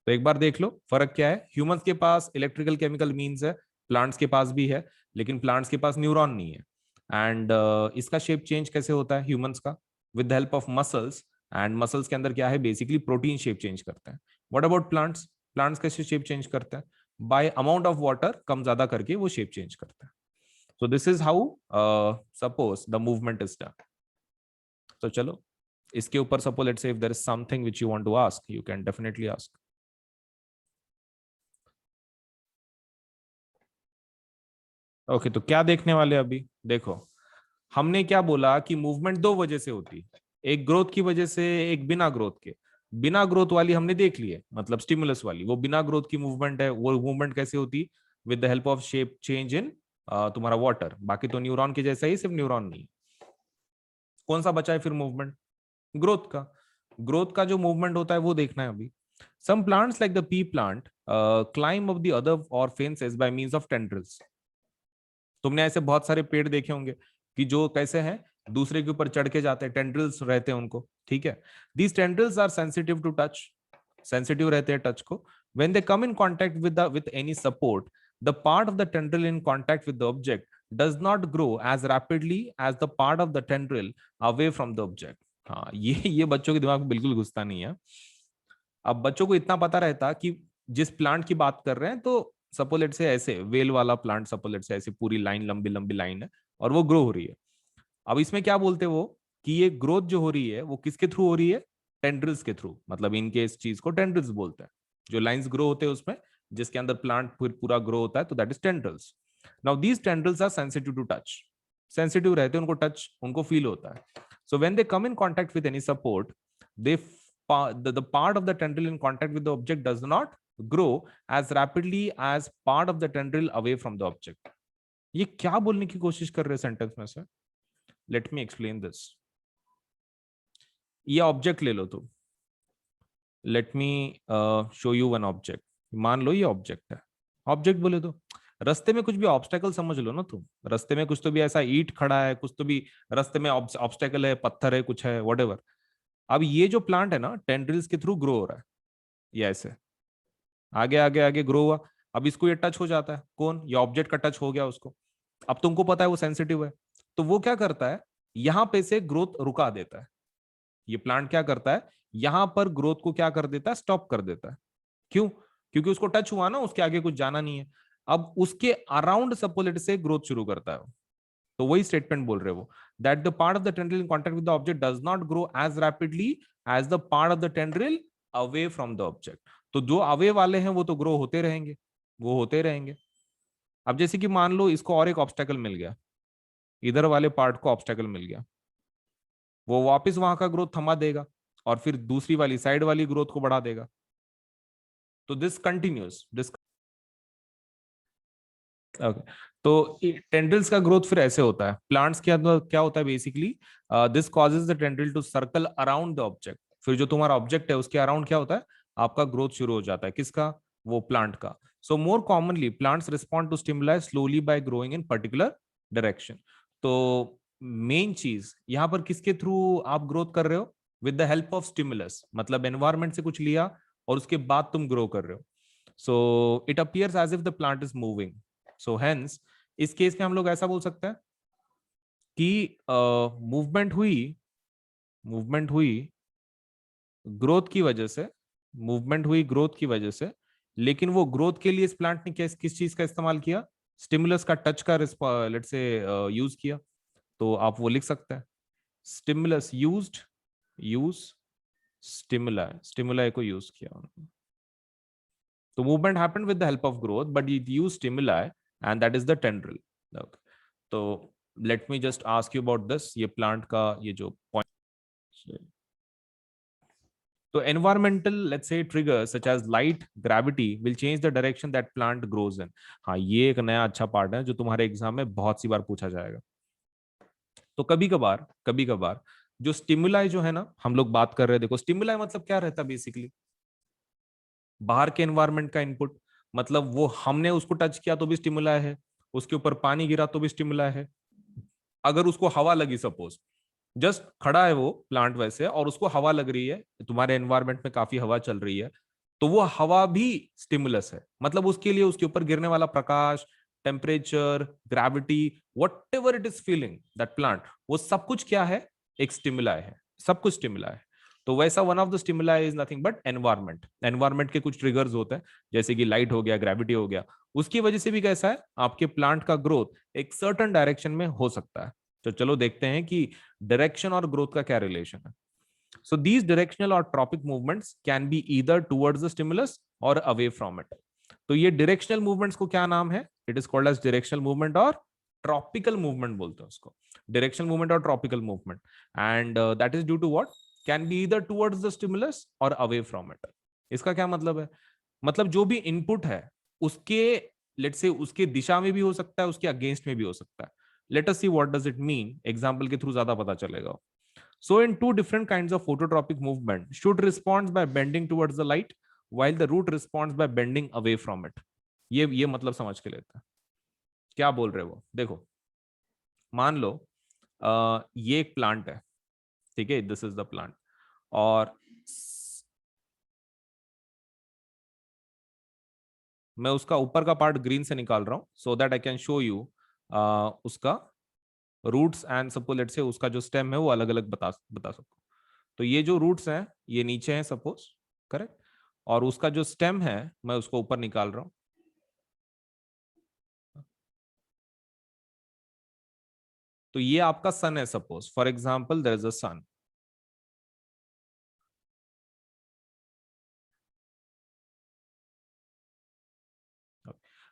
तो एक बार देख लो फर्क क्या है, ह्यूमंस के पास इलेक्ट्रिकल केमिकल मींस है, प्लांट्स के पास भी है, लेकिन प्लांट्स के पास न्यूरॉन नहीं है। एंड इसका शेप चेंज कैसे होता है ह्यूमंस का, with the help of muscles, and muscles के अंदर क्या है, बेसिकली प्रोटीन शेप चेंज करते हैं. What about plants? प्लांट्स कैसे शेप चेंज करते हैं? बाय अमाउंट ऑफ वाटर, कम ज्यादा करके वो शेप चेंज करते हैं. So this is how suppose the movement is done. तो चलो इसके ऊपर suppose let's say if there is something which you want to ask, you can definitely ask. Okay, तो क्या देखने वाले अभी देखो, हमने क्या बोला कि मूवमेंट दो वजह से होती है, एक ग्रोथ की वजह से, एक बिना ग्रोथ के. बिना ग्रोथ वाली हमने देख ली है, मतलब स्टिमुलस वाली, वो बिना ग्रोथ की मूवमेंट है. वो मूवमेंट कैसे होती? With the help of shape change in तुम्हारा वाटर. बाकी तो न्यूरॉन के जैसा ही, सिर्फ न्यूरॉन नहीं. कौन सा बचा है फिर मूवमेंट? ग्रोथ का. ग्रोथ का जो मूवमेंट होता है वो देखना है अभी. Some plants like the pea plant climb up the other और fences by means of tendrils. तुमने ऐसे बहुत सारे पेड़ देखे होंगे कि जो कैसे हैं, दूसरे के ऊपर चढ़ के जाते हैं, टेंड्रिल्स रहते हैं उनको. ठीक है, these tendrils are sensitive to touch, sensitive रहते हैं टच को. When they come in contact with any support, the part of the tendril in contact with the object does not grow as rapidly as the part of the tendril away from the object. हाँ, ये बच्चों के दिमाग में बिल्कुल घुसता नहीं है. अब बच्चों को इतना पता रहता कि जिस प्लांट की बात कर रहे हैं, तो सपोलेट से ऐसे वेल वाला प्लांट, सपोलेट से ऐसे पूरी लाइन, लंबी लंबी लाइन है और वो ग्रो हो रही है. अब इसमें क्या बोलते हैं वो, कि ये ग्रोथ जो हो रही है वो किसके थ्रू हो रही है? टेंड्रिल्स के थ्रू. मतलब इनके इस चीज को टेंड्रिल्स बोलते हैं. जो लाइंस ग्रो होते हैं उसमें, जिसके अंदर प्लांट पूरा ग्रो होता है, तो that is tendrils. Now these tendrils are sensitive to touch, sensitive रहते हैं, उनको टच, उनको फील होता है. So when they come in contact with any support, they the part of the tendril in contact with the object does not grow as rapidly as part of the tendril away from the object. ये क्या बोलने की कोशिश कर रहे हैं sentence में से? Let me explain this. ये ऑब्जेक्ट ले लो तुम. Let me show you one object. मान लो ये ऑब्जेक्ट है. ऑब्जेक्ट बोले तो रास्ते में कुछ भी ऑब्स्टेकल समझ लो ना तुम. रास्ते में कुछ तो भी ऐसा ईंट खड़ा है, कुछ तो भी रास्ते में ऑब्स्टेकल है, पत्थर है, कुछ है, व्हाटएवर. अब ये जो प्लांट है ना, टेंड्रिल्स के थ्रू ग्रो हो रहा है. ये ऐसे आगे आगे आगे ग्रो हुआ. अब इसको ये टच हो जाता है, कौन? ये ऑब्जेक्ट का टच हो गया उसको. अब तुमको पता है वो सेंसिटिव है, तो वो क्या करता है, यहां पे से ग्रोथ रुका देता है. ये प्लांट क्या करता है, यहां पर ग्रोथ को क्या कर देता है, स्टॉप कर देता है. क्यों? क्योंकि उसको टच हुआ ना, उसके आगे कुछ जाना नहीं है. अब उसके अराउंड सपोलेट से ग्रोथ शुरू करता है. तो वही स्टेटमेंट बोल रहे हो, that the part of the tendril in contact with the object does not grow as rapidly as the part of the tendril away from the object. तो जो अवे वाले हैं वो तो ग्रो होते रहेंगे, वो होते रहेंगे. अब जैसे कि मान लो इसको और एक ऑब्स्टेकल मिल गया, इधर वाले पार्ट को ऑब्स्टेकल मिल गया, वो वापस वहां का ग्रोथ थमा देगा और फिर दूसरी वाली साइड वाली ग्रोथ को बढ़ा देगा. तो दिस कंटिन्यूस दिस. ओके, तो टेंड्रिल्स का ग्रोथ फिर ऐसे होता है. प्लांट्स के अंदर क्या होता है basically, this causes the tendril to circle around the object. फिर जो तुम्हारा ऑब्जेक्ट है उसके अराउंड क्या होता है, आपका ग्रोथ शुरू हो जाता है. किसका? वो प्लांट का. So more commonly plants respond to stimuli slowly by growing in particular direction. तो मेन चीज यहाँ पर किसके थ्रू आप ग्रोथ कर रहे हो? With the help of stimulus. मतलब एनवायरमेंट से कुछ लिया और उसके बाद तुम ग्रो कर रहे हो. So it appears as if the plant is moving. So hence इस केस में हम लोग ऐसा बोल सकते हैं कि मूवमेंट हुई, मूवमेंट हुई ग्रोथ की वजह से, मूवमेंट हुई ग्रोथ की वजह से. लेकिन वो ग्रोथ के लिए इस प्लांट ने किस चीज का इस्तेमाल किया? स्टिमुलस का, टच का लेट से यूज किया. तो आप वो लिख सकते हैं, stimulus used, use stimuli, stimuli को यूज किया. तो movement happened with the help of growth, but it used stimuli, and that is the tendril. Okay. तो let me just ask you about this. ये plant का ये जो point, तो environmental, let's say, triggers such as light, gravity will change the direction that plant grows in. हाँ, ये एक नया अच्छा पार्ट है जो तुम्हारे एग्जाम में बहुत सी बार पूछा जाएगा. तो कभी कभार जो स्टिमुलाई जो है ना, हम लोग बात कर रहे हैं, देखो स्टिमुलाई मतलब क्या रहता है बेसिकली, बाहर के एनवायरनमेंट का इनपुट. मतलब वो हमने उसको टच किया तो भी स्टिमुला है, उसके ऊपर पानी गिरा तो भी स्टिमुला है. अगर उसको हवा लगी, सपोज जस्ट खड़ा है वो प्लांट वैसे और उसको हवा लग रही है, तुम्हारे एनवायरनमेंट में काफी हवा चल रही है, तो वो हवा भी स्टिमुलस है. मतलब उसके लिए उसके ऊपर गिरने वाला प्रकाश, temperature, gravity, whatever it is feeling that plant, वो सब कुछ क्या है, एक स्टिमुला है. सब कुछ स्टिमुला है. तो वैसा one of the stimuli is nothing but environment. Environment के कुछ ट्रिगर्स होते हैं, जैसे कि लाइट हो गया, ग्रेविटी हो गया, उसकी वजह से भी कैसा है आपके प्लांट का ग्रोथ एक सर्टन डायरेक्शन में हो सकता है। तो चलो देखते हैं कि डायरेक्शन और ग्रोथ का क्या रिलेशन है। So these directional or tropic movements can be either towards the stimulus or away from it. तो ये directional movements को क्या नाम है? It is called as directional movement और tropical movement बोलते हैं उसको। Directional movement और tropical movement, and that is due to what? Can be either towards the stimulus or away from it. इसका क्या मतलब है? मतलब जो भी इनपुट है उसके लेट्स से उसके दिशा में भी हो सकता है, उसके अगेंस्ट में भी हो सकता है। Let us see what does it mean, example के थ्रू ज्यादा पता चलेगा। So in two different kinds of phototropic movement, shoot responds by bending towards the light while the root responds by bending away from it. ये मतलब समझ के लेते हैं क्या बोल रहे हो। देखो मान लो ये एक प्लांट है, ठीक है, दिस इज द प्लांट, और मैं उसका ऊपर का पार्ट ग्रीन से निकाल रहा हूं so that I can show you उसका रूट्स एंड सपोज लेट से उसका जो स्टेम है वो अलग अलग बता सकूं। तो ये जो रूट्स हैं ये नीचे हैं सपोज, करेक्ट, और उसका जो स्टेम है मैं उसको ऊपर निकाल रहा हूं। तो ये आपका सन है suppose, for example there is a sun.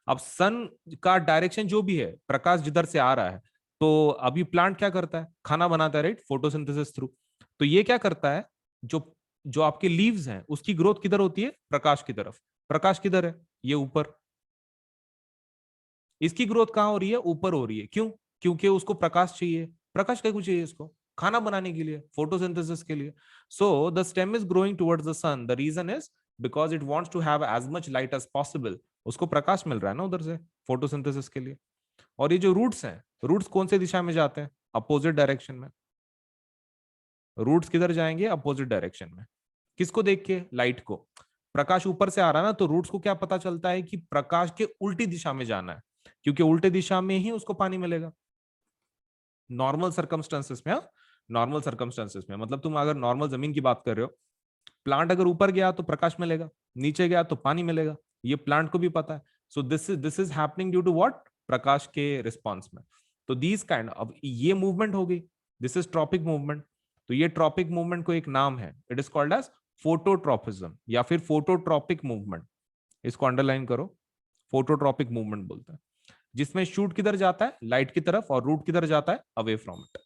अब सन का डायरेक्शन जो भी है, प्रकाश जिधर से आ रहा है, तो अभी प्लांट क्या करता है, खाना बनाता है, राइट, फोटोसिंथेसिस थ्रू। तो ये क्या करता है, जो जो आपके लीव्स हैं उसकी ग्रोथ किधर होती है, प्रकाश की तरफ। प्रकाश किधर है, ये ऊपर। इसकी ग्रोथ कहाँ हो रही है, ऊपर हो रही है। क्यों? क्योंकि उसको प्रकाश चाहिए। प्रकाश क्या कुछ चाहिए इसको, खाना बनाने के लिए, फोटोसिंथेसिस के लिए। So the stem is growing towards the sun, the reason is because it wants to have as much light as possible. उसको प्रकाश मिल रहा है ना उधर से फोटोसिंथेसिस के लिए। और ये जो रूट्स हैं, रूट्स कौन से दिशा में जाते हैं, अपोजिट डायरेक्शन में। रूट्स किधर जाएंगे, अपोजिट डायरेक्शन में। किसको देख के, लाइट को। प्रकाश ऊपर से आ रहा है ना, तो रूट्स को क्या पता चलता है कि प्रकाश के उल्टी दिशा में जाना है, क्योंकि उल्टे दिशा में ही उसको पानी मिलेगा। नॉर्मल सर्कमस्टेंसेस में, नॉर्मल सर्कमस्टेंसेस में मतलब तुम अगर नॉर्मल जमीन की बात कर रहे हो, प्लांट अगर ऊपर गया तो प्रकाश मिलेगा, नीचे गया तो पानी मिलेगा, ये प्लांट को भी पता है। So this is happening due to what, प्रकाश के रिस्पॉन्स में। तो दीज काइंड, अब ये मूवमेंट हो गई, दिस इज ट्रॉपिक मूवमेंट। तो ये ट्रॉपिक मूवमेंट को एक नाम है, it is called as phototropism या फिर फोटोट्रॉपिक मूवमेंट। इसको अंडरलाइन करो, फोटोट्रॉपिक मूवमेंट बोलते हैं, जिसमें शूट किधर जाता है, लाइट की तरफ, और रूट किधर जाता है, away from it.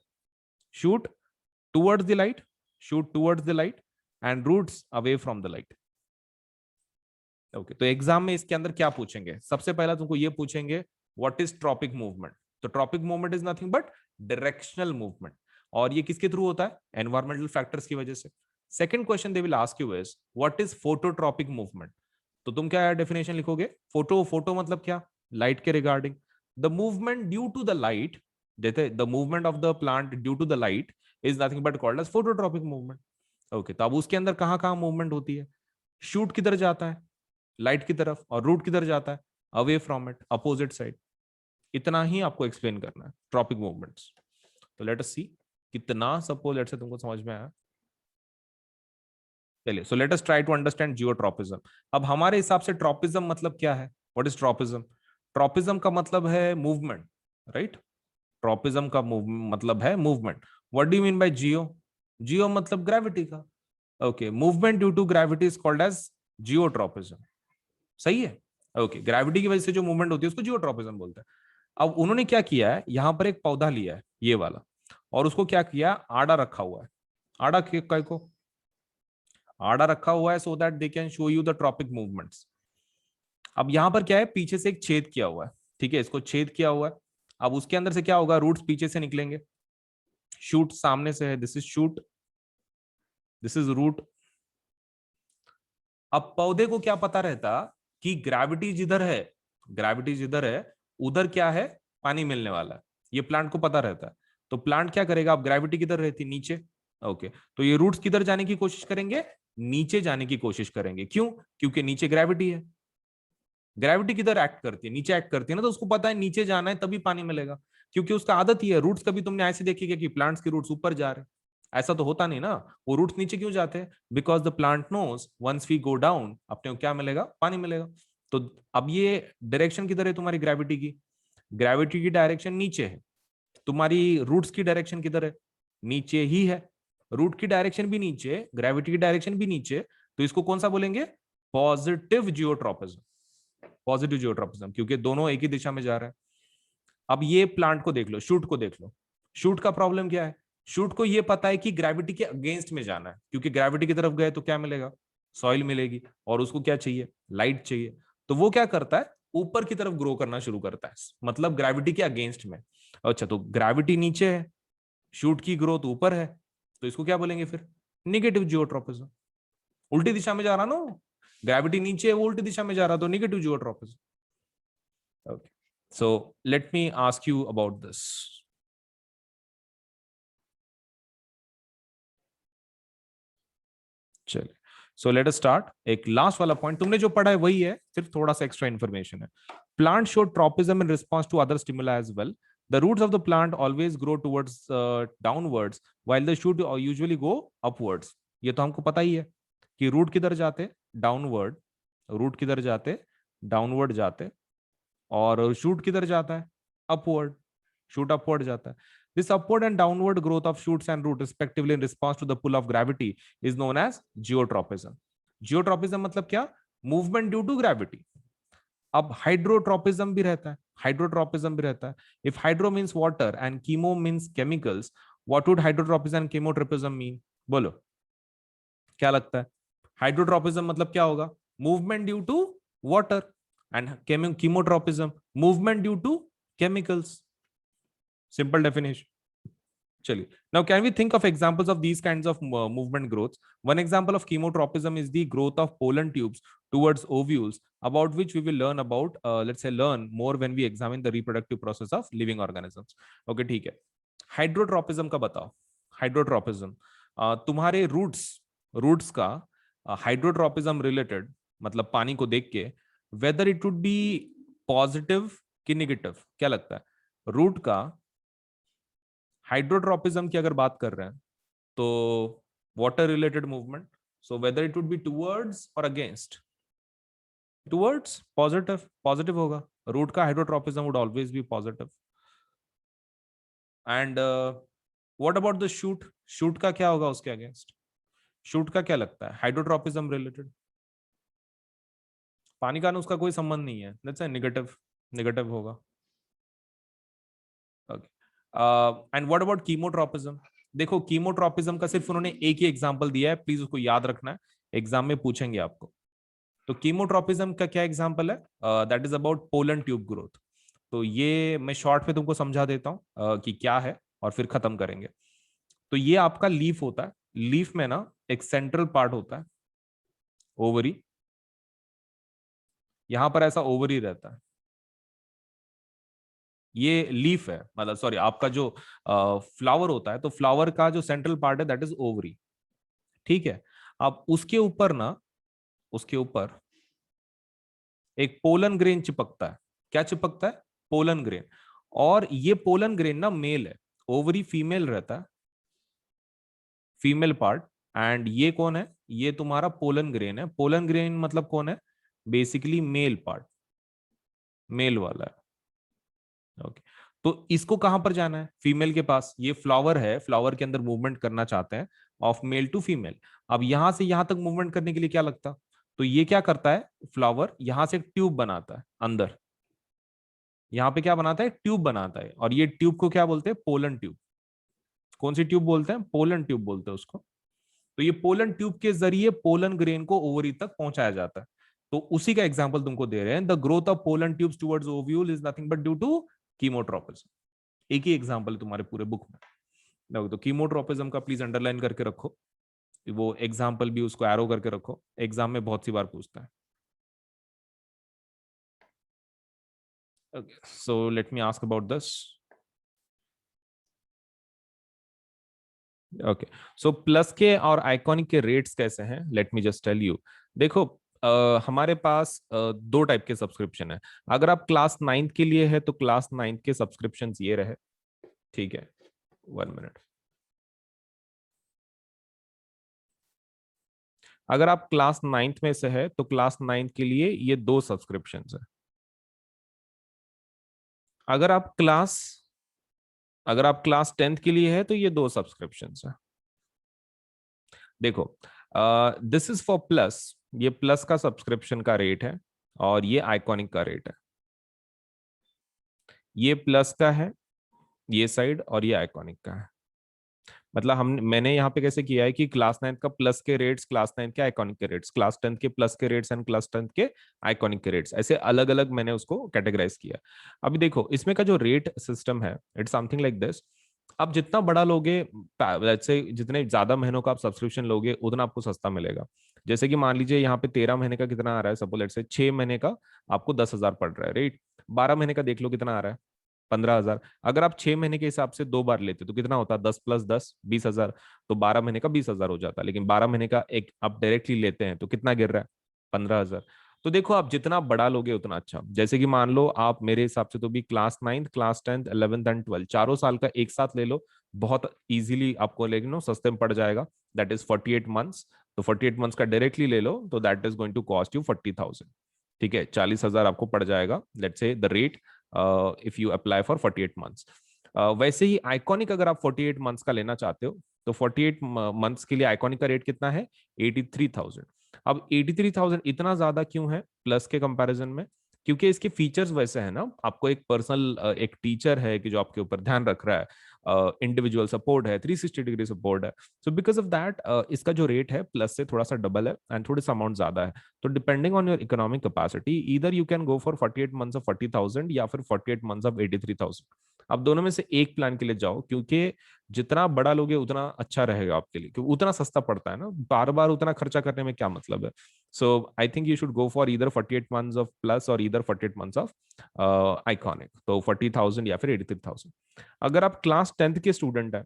Shoot towards the light, shoot towards the light, and roots away from the light. Okay, तो एग्जाम में इसके अंदर क्या पूछेंगे, सबसे पहला तुमको ये पूछेंगे व्हाट इज ट्रॉपिक मूवमेंट। तो tropic movement is nothing but directional movement, और ये किसके थ्रू होता है, एनवायरमेंटल फैक्टर्स की वजह से। Second question they will ask you is what is phototropic movement. तो तुम क्या डेफिनेशन लिखोगे, फोटो, फोटो मतलब क्या, लाइट के regarding, the movement due to the light, देते the movement of the plant due to the light is nothing but called as phototropic movement. Okay, तो अब उसके अंदर कहां कहां मूवमेंट होती है, शूट किधर जाता है, लाइट की तरफ, और रूट किधर जाता है, away from it, opposite side. इतना ही आपको एक्सप्लेन करना है ट्रॉपिक मूवमेंट्स। तो लेट अस सी कितना सपोज लेट से तुमको समझ में आया। चलिए, so let us try to understand geotropism. अब हमारे हिसाब से ट्रॉपिज्म मतलब क्या है, व्हाट इज ट्रॉपिज्म। ट्रॉपिज्म का मतलब है मूवमेंट, राइट। ट्रॉपिज्म का मतलब है movement. What do you mean by geo, geo मतलब ग्रेविटी का। Okay, movement due to gravity is called as geotropism. सही है। ओके, ग्रेविटी की वजह से जो मूवमेंट होती है उसको जियोट्रॉपिज्म बोलते हैं। अब उन्होंने क्या किया है, यहां पर एक पौधा लिया है ये वाला, और उसको क्या किया, आड़ा रखा हुआ है। आड़ा को आड़ा रखा हुआ है so that they can show you the tropic movements. अब यहां पर क्या है, पीछे से एक छेद किया हुआ है, ठीक है, इसको छेद किया हुआ है। अब उसके अंदर से क्या होगा, रूट्स पीछे से निकलेंगे, शूट सामने से है, this is shoot, this is root. अब पौधे को क्या पता रहता कि ग्रेविटी जिधर है, ग्रेविटी जिधर है उधर क्या है, पानी मिलने वाला है, ये प्लांट को पता रहता है। तो प्लांट क्या करेगा, अब ग्रेविटी किधर रहती, नीचे। ओके, तो ये रूट्स किधर जाने की कोशिश करेंगे, नीचे जाने की कोशिश करेंगे। क्यों, क्योंकि नीचे ग्रेविटी है। ग्रेविटी किधर एक्ट करती है, नीचे एक्ट करती है ना, तो उसको पता है नीचे जाना है तभी पानी मिलेगा, क्योंकि उसका आदत ही है। रूट्स कभी तुमने ऐसे देखी क्या कि प्लांट्स के रूट्स ऊपर जा रहे हैं, ऐसा तो होता नहीं ना, वो रूट्स नीचे क्यों जाते हैं? Because the plant knows once we go down अपने को क्या मिलेगा? पानी मिलेगा। तो अब ये डायरेक्शन किधर है तुम्हारी ग्रेविटी की? ग्रेविटी की डायरेक्शन नीचे है। तुम्हारी रूट्स की डायरेक्शन किधर है? नीचे ही है। रूट की डायरेक्शन भी नीचे, ग्रेविटी की डायरेक्शन भी नीचे, तो इसको कौन सा बोलेंगे? Positive geotropism. पॉजिटिव जियोट्रॉपिज्म, क्योंकि दोनों एक ही दिशा में जा रहे हैं। अब ये प्लांट को देख लो, शूट को देख लो। शूट का प्रॉब्लम क्या है? शूट को ये पता है कि ग्रेविटी के अगेंस्ट में जाना है, क्योंकि ग्रेविटी की तरफ गए तो क्या मिलेगा? सॉइल मिलेगी, और उसको क्या चाहिए? लाइट चाहिए। तो वो क्या करता है? ऊपर की तरफ ग्रो करना शुरू करता है, मतलब ग्रेविटी के अगेंस्ट में। अच्छा, तो ग्रेविटी नीचे है, शूट की ग्रोथ ऊपर है, तो इसको क्या बोलेंगे फिर? Negative geotropism. उल्टी दिशा में जा रहा ना, ग्रेविटी नीचे है, वो उल्टी दिशा में जा रहा, तो negative geotropism. Okay, so let me ask you about this. चलिए, सो लेट अस स्टार्ट। एक लास्ट वाला पॉइंट तुमने जो पढ़ा है वही है, सिर्फ थोड़ा सा एक्स्ट्रा इन्फॉर्मेशन है। Plant show tropism in response to other stimuli as well. The roots of the plant always grow towards downwards, while the shoot usually go upwards. ये तो हमको पता ही है कि रूट किधर जाते? डाउनवर्ड। रूट किधर जाते? डाउनवर्ड जाते। और शूट किधर जाता है? अपवर्ड। शूट अपवर्ड जाता है। This upward and downward growth of shoots and root respectively in response to the pull of gravity is known as geotropism. Geotropism मतलब क्या? Movement due to gravity. अब हाइड्रोट्रोपिज्म भी रहता है, हाइड्रोट्रोपिज्म भी रहता है। If hydro means water and chemo means chemicals, what would hydrotropism and chemotropism mean? बोलो, क्या लगता है? हाइड्रोट्रोपिज्म मतलब क्या होगा? Movement due to water, and chemotropism movement due to chemicals. Simple definition. चलिए, now can we think of examples of these kinds of movement growths? One example of chemotropism is the growth of pollen tubes towards ovules, about which we will learn about, let's say learn more when we examine the reproductive process of living organisms. Okay, ठीक है। Hydrotropism का बताओ। Hydrotropism, तुम्हारे roots का hydrotropism related, मतलब पानी को देख के whether it would be positive कि निगेटिव, क्या लगता है? रूट का हाइड्रोट्रोपिज्म की अगर बात कर रहे हैं तो water related movement, so whether it would be towards और अगेंस्ट? Towards, positive. पॉजिटिव होगा, रूट का hydrotropism would always be positive. And what about the shoot? Shoot का क्या होगा उसके अगेंस्ट? शूट का क्या लगता है? Hydrotropism related. पानी का ना उसका कोई संबंध नहीं है, लेट्स से नेगेटिव। नेगेटिव होगा। And what about chemotropism? देखो, कीमोट्रोपिज्म का सिर्फ उन्होंने एक ही एग्जांपल दिया है, प्लीज उसको याद रखना है, एग्जाम में पूछेंगे आपको। तो कीमोट्रोपिज्म का क्या एग्जांपल है? That is about pollen tube growth. तो ये मैं शॉर्ट में तुमको समझा देता हूँ कि क्या है, और फिर खत्म करेंगे। तो ये आपका लीफ होता है। लीफ में ना एक सेंट्रल पार्ट होता है, ओवरी। यहां पर ऐसा ओवरी रहता है। ये लीफ है, मतलब सॉरी, आपका जो फ्लावर होता है, तो फ्लावर का जो सेंट्रल पार्ट है दैट इज ओवरी। ठीक है। अब उसके ऊपर ना, उसके ऊपर एक पोलन ग्रेन चिपकता है। क्या चिपकता है? Pollen grain. और ये पोलन ग्रेन ना मेल है, ओवरी फीमेल रहता है, फीमेल पार्ट। एंड ये कौन है? ये तुम्हारा पोलन ग्रेन है। पोलन ग्रेन मतलब कौन है? बेसिकली मेल पार्ट, मेल वाला है। ओके, तो इसको कहां पर जाना है? फीमेल के पास। ये फ्लावर है, फ्लावर के अंदर मूवमेंट करना चाहते हैं, ऑफ मेल टू फीमेल। अब यहां से यहां तक मूवमेंट करने के लिए क्या लगता? तो ये क्या करता है? फ्लावर यहां से एक ट्यूब बनाता है अंदर। यहाँ पे क्या बनाता है? ट्यूब बनाता है। और ये ट्यूब को क्या बोलते हैं? Pollen tube. कौन सी ट्यूब बोलते हैं? पोलन ट्यूब बोलते हैं उसको। तो ये पोलन ट्यूब के जरिए पोलन ग्रेन को ओवरी तक पहुंचाया जाता है। तो उसी का एग्जांपल तुमको दे रहे हैं। The growth of pollen tubes towards ovule is nothing but due to chemotropism. एक ही एग्जांपल है तुम्हारे पूरे बुक में। देखो, तो कीमोट्रोपिज्म का प्लीज अंडरलाइन करके रखो, वो एग्जांपल भी उसको एरो करके रखो, एग्जाम में बहुत सी बार पूछता है। Okay, so let me ask about this. Okay, so plus के और आइकॉनिक के रेट्स कैसे हैं? Let me just tell you. देखो, हमारे पास दो टाइप के सब्सक्रिप्शन है। अगर आप क्लास 9th के लिए है तो क्लास 9th के सब्सक्रिप्शन ये रहे। ठीक है, 1 मिनट। अगर आप क्लास 9th में से है तो क्लास 9th के लिए ये 2 सब्सक्रिप्शन है। अगर आप क्लास अगर आप क्लास 10th के लिए है तो ये 2 सब्सक्रिप्शन है। देखो, दिस इज फॉर प्लस, ये प्लस का सब्सक्रिप्शन का रेट है और ये आइकॉनिक का रेट है। ये प्लस का है ये साइड, और ये आइकॉनिक का है। मतलब मैंने यहाँ पे कैसे किया है कि क्लास 9th का प्लस के रेट्स, क्लास 9th के आइकॉनिक के रेट्स, क्लास 10th के प्लस के रेट्स एंड क्लास 10th के आइकॉनिक के रेट्स, ऐसे अलग अलग मैंने उसको कैटेगराइज किया। अभी देखो इसमें का जो रेट सिस्टम है, इट्स समथिंग लाइक दिस। आप जितना बड़ा लोगे, से जितने ज्यादा महीनों का आप सब्सक्रिप्शन लोगे उतना आपको सस्ता मिलेगा। जैसे कि मान लीजिए यहाँ पे 13 महीने का कितना आ रहा है, सपोज लेट से 6 महीने का आपको 10,000 पड़ रहा है, राइट। 12 महीने का देख लो कितना आ रहा है, 15,000। अगर आप 6 महीने के हिसाब से 2 बार लेते तो कितना होता है, 10 + 10 20,000। तो 12 महीने का 20,000 हो जाता है, लेकिन 12 महीने का एक आप डायरेक्टली लेते हैं तो कितना गिर रहा है, 15,000। तो देखो आप जितना बड़ा लोगे उतना अच्छा। जैसे कि मान लो आप मेरे हिसाब से तो भी class 9th, class 10th, 11th and 12th चारों साल का एक साथ ले लो, बहुत इजीली आपको लेकिन नो सस्ते में पड़ जाएगा। That is 48 months. तो 48 मंथ्स का डायरेक्टली ले लो तो that is going to cost you 40,000। ठीक है, 40,000 आपको पड़ जाएगा, let's say the rate, if you apply for 48 months. वैसे ही आइकॉनिक अगर आप 48 मंथ्स का लेना चाहते हो तो 48 मंथ्स के लिए आइकॉनिक का रेट कितना है, 83,000। अब 83,000 इतना ज्यादा क्यों है प्लस के कंपैरिजन में? क्योंकि इसके फीचर्स वैसे हैं ना, आपको एक पर्सनल एक टीचर है कि जो आपके ऊपर ध्यान रख रहा है, इंडिविजुअल सपोर्ट है, 360 डिग्री सपोर्ट है। सो बिकॉज ऑफ दैट इसका जो रेट है प्लस से थोड़ा सा डबल है एंड थोड़ा सा अमाउंट ज्यादा है। तो depending on your economic capacity, इधर you can go for 48 months of 40,000 या फिर 48 मंथ्स ऑफ 83,000। आप दोनों में से एक प्लान के लिए जाओ, क्योंकि जितना बड़ा लोगे उतना अच्छा रहेगा आपके लिए, क्योंकि उतना सस्ता पड़ता है ना, बार बार उतना खर्चा करने में क्या मतलब है। So I think you should go for इधर 48 मंथ्स ऑफ प्लस और इधर 48 मंथ्स ऑफ आइकॉनिक, तो 40,000 या फिर 83,000। अगर आप क्लास 10th के स्टूडेंट है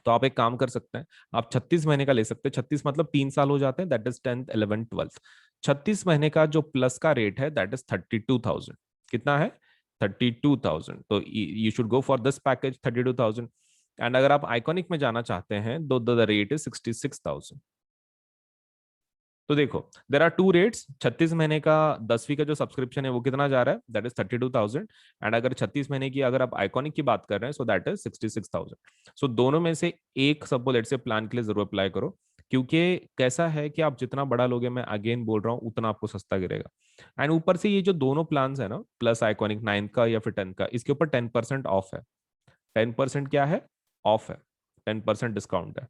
तो आप एक काम कर सकते हैं, आप 36 महीने का ले सकते हैं। 36 मतलब 3 साल हो जाते हैं, that is 10th 11th 12th। 36 महीने का जो प्लस का रेट है दैट इज 32,000। कितना है, 32,000। तो you should go for this package 32,000। And अगर आप आइकॉनिक में जाना चाहते हैं तो द रेट इज 66,000। तो देखो देर आर टू रेट्स। 36 महीने का 10वीं का जो सब्सक्रिप्शन है वो कितना जा रहा है, दैट इज 32,000। एंड अगर 36 महीने की अगर आप आइकॉनिक की बात कर रहे हैं सो दैट इज 66,000। सो दोनों में से एक सपोज लेट से प्लान के लिए जरूर अप्लाई करो, क्योंकि कैसा है कि आप जितना बड़ा लोगे, मैं अगेन बोल रहा हूँ, उतना आपको सस्ता गिरेगा। एंड ऊपर से ये जो दोनों प्लान है ना, प्लस आइकॉनिक 9th का या फिर 10th का, इसके ऊपर 10% ऑफ है। 10% क्या है, ऑफ है, 10% डिस्काउंट है।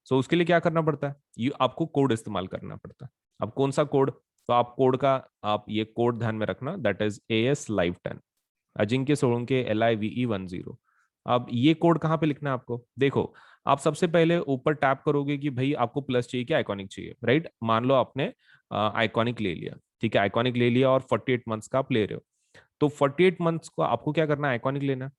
सो उसके लिए क्या करना पड़ता है, ये आपको कोड इस्तेमाल करना पड़ता है। अब कौन सा कोड, तो आप कोड का, आप ये कोड ध्यान में रखना, that is AS Live 10, Ajinkya Solanke LIVE 10। अब ये कोड कहाँ पे लिखना है आपको, देखो आप सबसे पहले ऊपर टैप करोगे कि भाई आपको प्लस चाहिए कि आइकॉनिक चाहिए, राइट। मान लो आपने आइकॉनिक ले लिया, ठीक है, आइकॉनिक ले लिया और 48 मंथ्स का आप ले रहे हो। तो 48 मंथ्स को आपको क्या करना है, आइकॉनिक लेना है।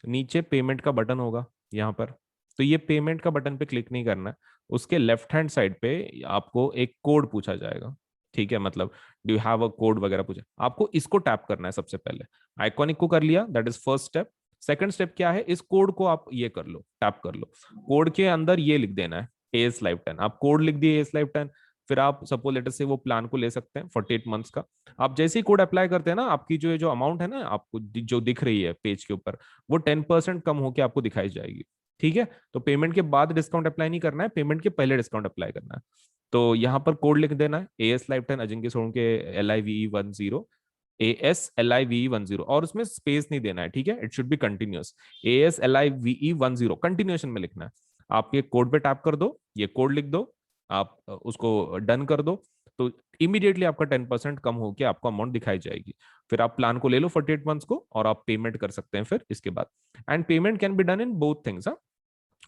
नीचे पेमेंट का बटन होगा यहाँ पर, तो ये पेमेंट का बटन पे क्लिक नहीं करना है। उसके लेफ्ट हैंड साइड पे आपको एक कोड पूछा जाएगा, ठीक है, मतलब do you have a code वगैरह पूछा, आपको इसको टैप करना है सबसे पहले। आइकॉनिक को कर लिया, that is first step. Second step क्या है, इस कोड को आप ये कर लो, टैप कर लो। कोड के अंदर ये लिख देना है AS Live 10। आप कोड लिख दिए AS Live 10, फिर आप सपोज लेटर से वो प्लान को ले सकते हैं 48 मंथ्स का। आप जैसे ही कोड अप्लाई करते हैं ना, आपकी जो जो अमाउंट है ना आपको जो दिख रही है पेज के ऊपर, वो 10% कम होकर आपको दिखाई जाएगी। ठीक है, तो पेमेंट के बाद डिस्काउंट अप्लाई नहीं करना है, पेमेंट के पहले डिस्काउंट अप्लाई करना है। तो यहाँ पर कोड लिख देना है AS Live 10 अजिंक्य सोन के LIVE 10, ASLIVE 10, और उसमें स्पेस नहीं देना है, ठीक है, it should be continuous. ASLIVE 10 continuation में लिखना है। आप ये कोड पे टैप कर दो, ये कोड लिख दो, आप उसको डन कर दो, तो इमीडिएटली आपका 10% कम होकर आपको अमाउंट दिखाई जाएगी। फिर आप प्लान को ले लो 48 मंथ्स को और आप पेमेंट कर सकते हैं फिर इसके बाद। And payment can be done in both things.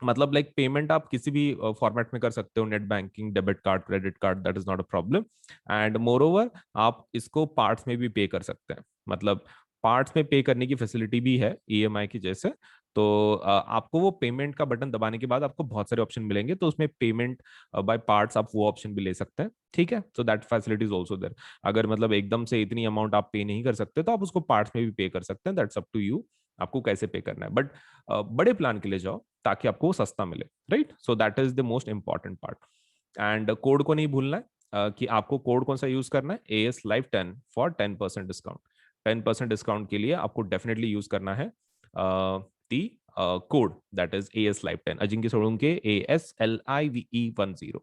मतलब लाइक पेमेंट आप किसी भी फॉर्मेट में कर सकते हो, net banking, debit card, credit card, that is not a problem. And more over आप इसको पार्ट्स में भी पे कर सकते हैं, मतलब पार्ट्स में पे करने की फैसिलिटी भी है EMI की जैसे। तो आपको वो पेमेंट का बटन दबाने के बाद आपको बहुत सारे ऑप्शन मिलेंगे, तो उसमें पेमेंट बाय पार्ट्स आप वो ऑप्शन भी ले सकते हैं, ठीक है। So that facility is also there. अगर मतलब एकदम से इतनी अमाउंट आप पे नहीं कर सकते तो आप उसको पार्ट्स में भी पे कर सकते हैं, दैट्स अप टू यू, आपको कैसे पे करना है। बट बड़े प्लान के लिए जाओ ताकि आपको वो सस्ता मिले, right. So that is the most important part. And code को नहीं भूलना है कि आपको कोड कौन सा यूज करना है, AS Live 10 for 10% discount. 10% discount के लिए आपको डेफिनेटली यूज करना है दी code that is AS Live 10, Ajinkya Solanki ASLIVE10।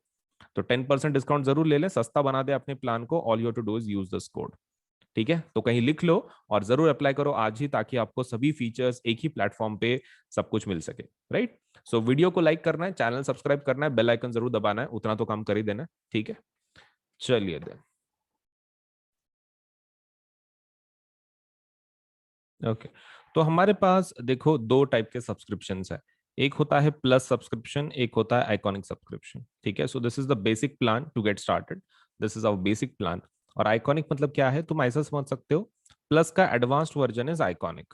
तो 10% डिस्काउंट जरूर ले लें, सस्ता बना दे अपने प्लान को। All you to do is use this code. ठीक है, तो कहीं लिख लो और जरूर अप्लाई करो आज ही, ताकि आपको सभी फीचर्स एक ही प्लेटफॉर्म पे सब कुछ मिल सके। राइट, सो वीडियो को लाइक करना है, चैनल सब्सक्राइब करना है, बेल आइकन जरूर दबाना है, उतना तो काम कर ही देना है। ठीक है, चलिए देन। ओके, तो हमारे पास देखो दो टाइप के सब्सक्रिप्शन है। एक होता है प्लस सब्सक्रिप्शन, एक होता है आइकॉनिक सब्सक्रिप्शन। ठीक है, so this is the basic plan to get started. This is our basic plan. और आइकॉनिक मतलब क्या है, तुम ऐसा समझ सकते हो, प्लस का advanced version is iconic.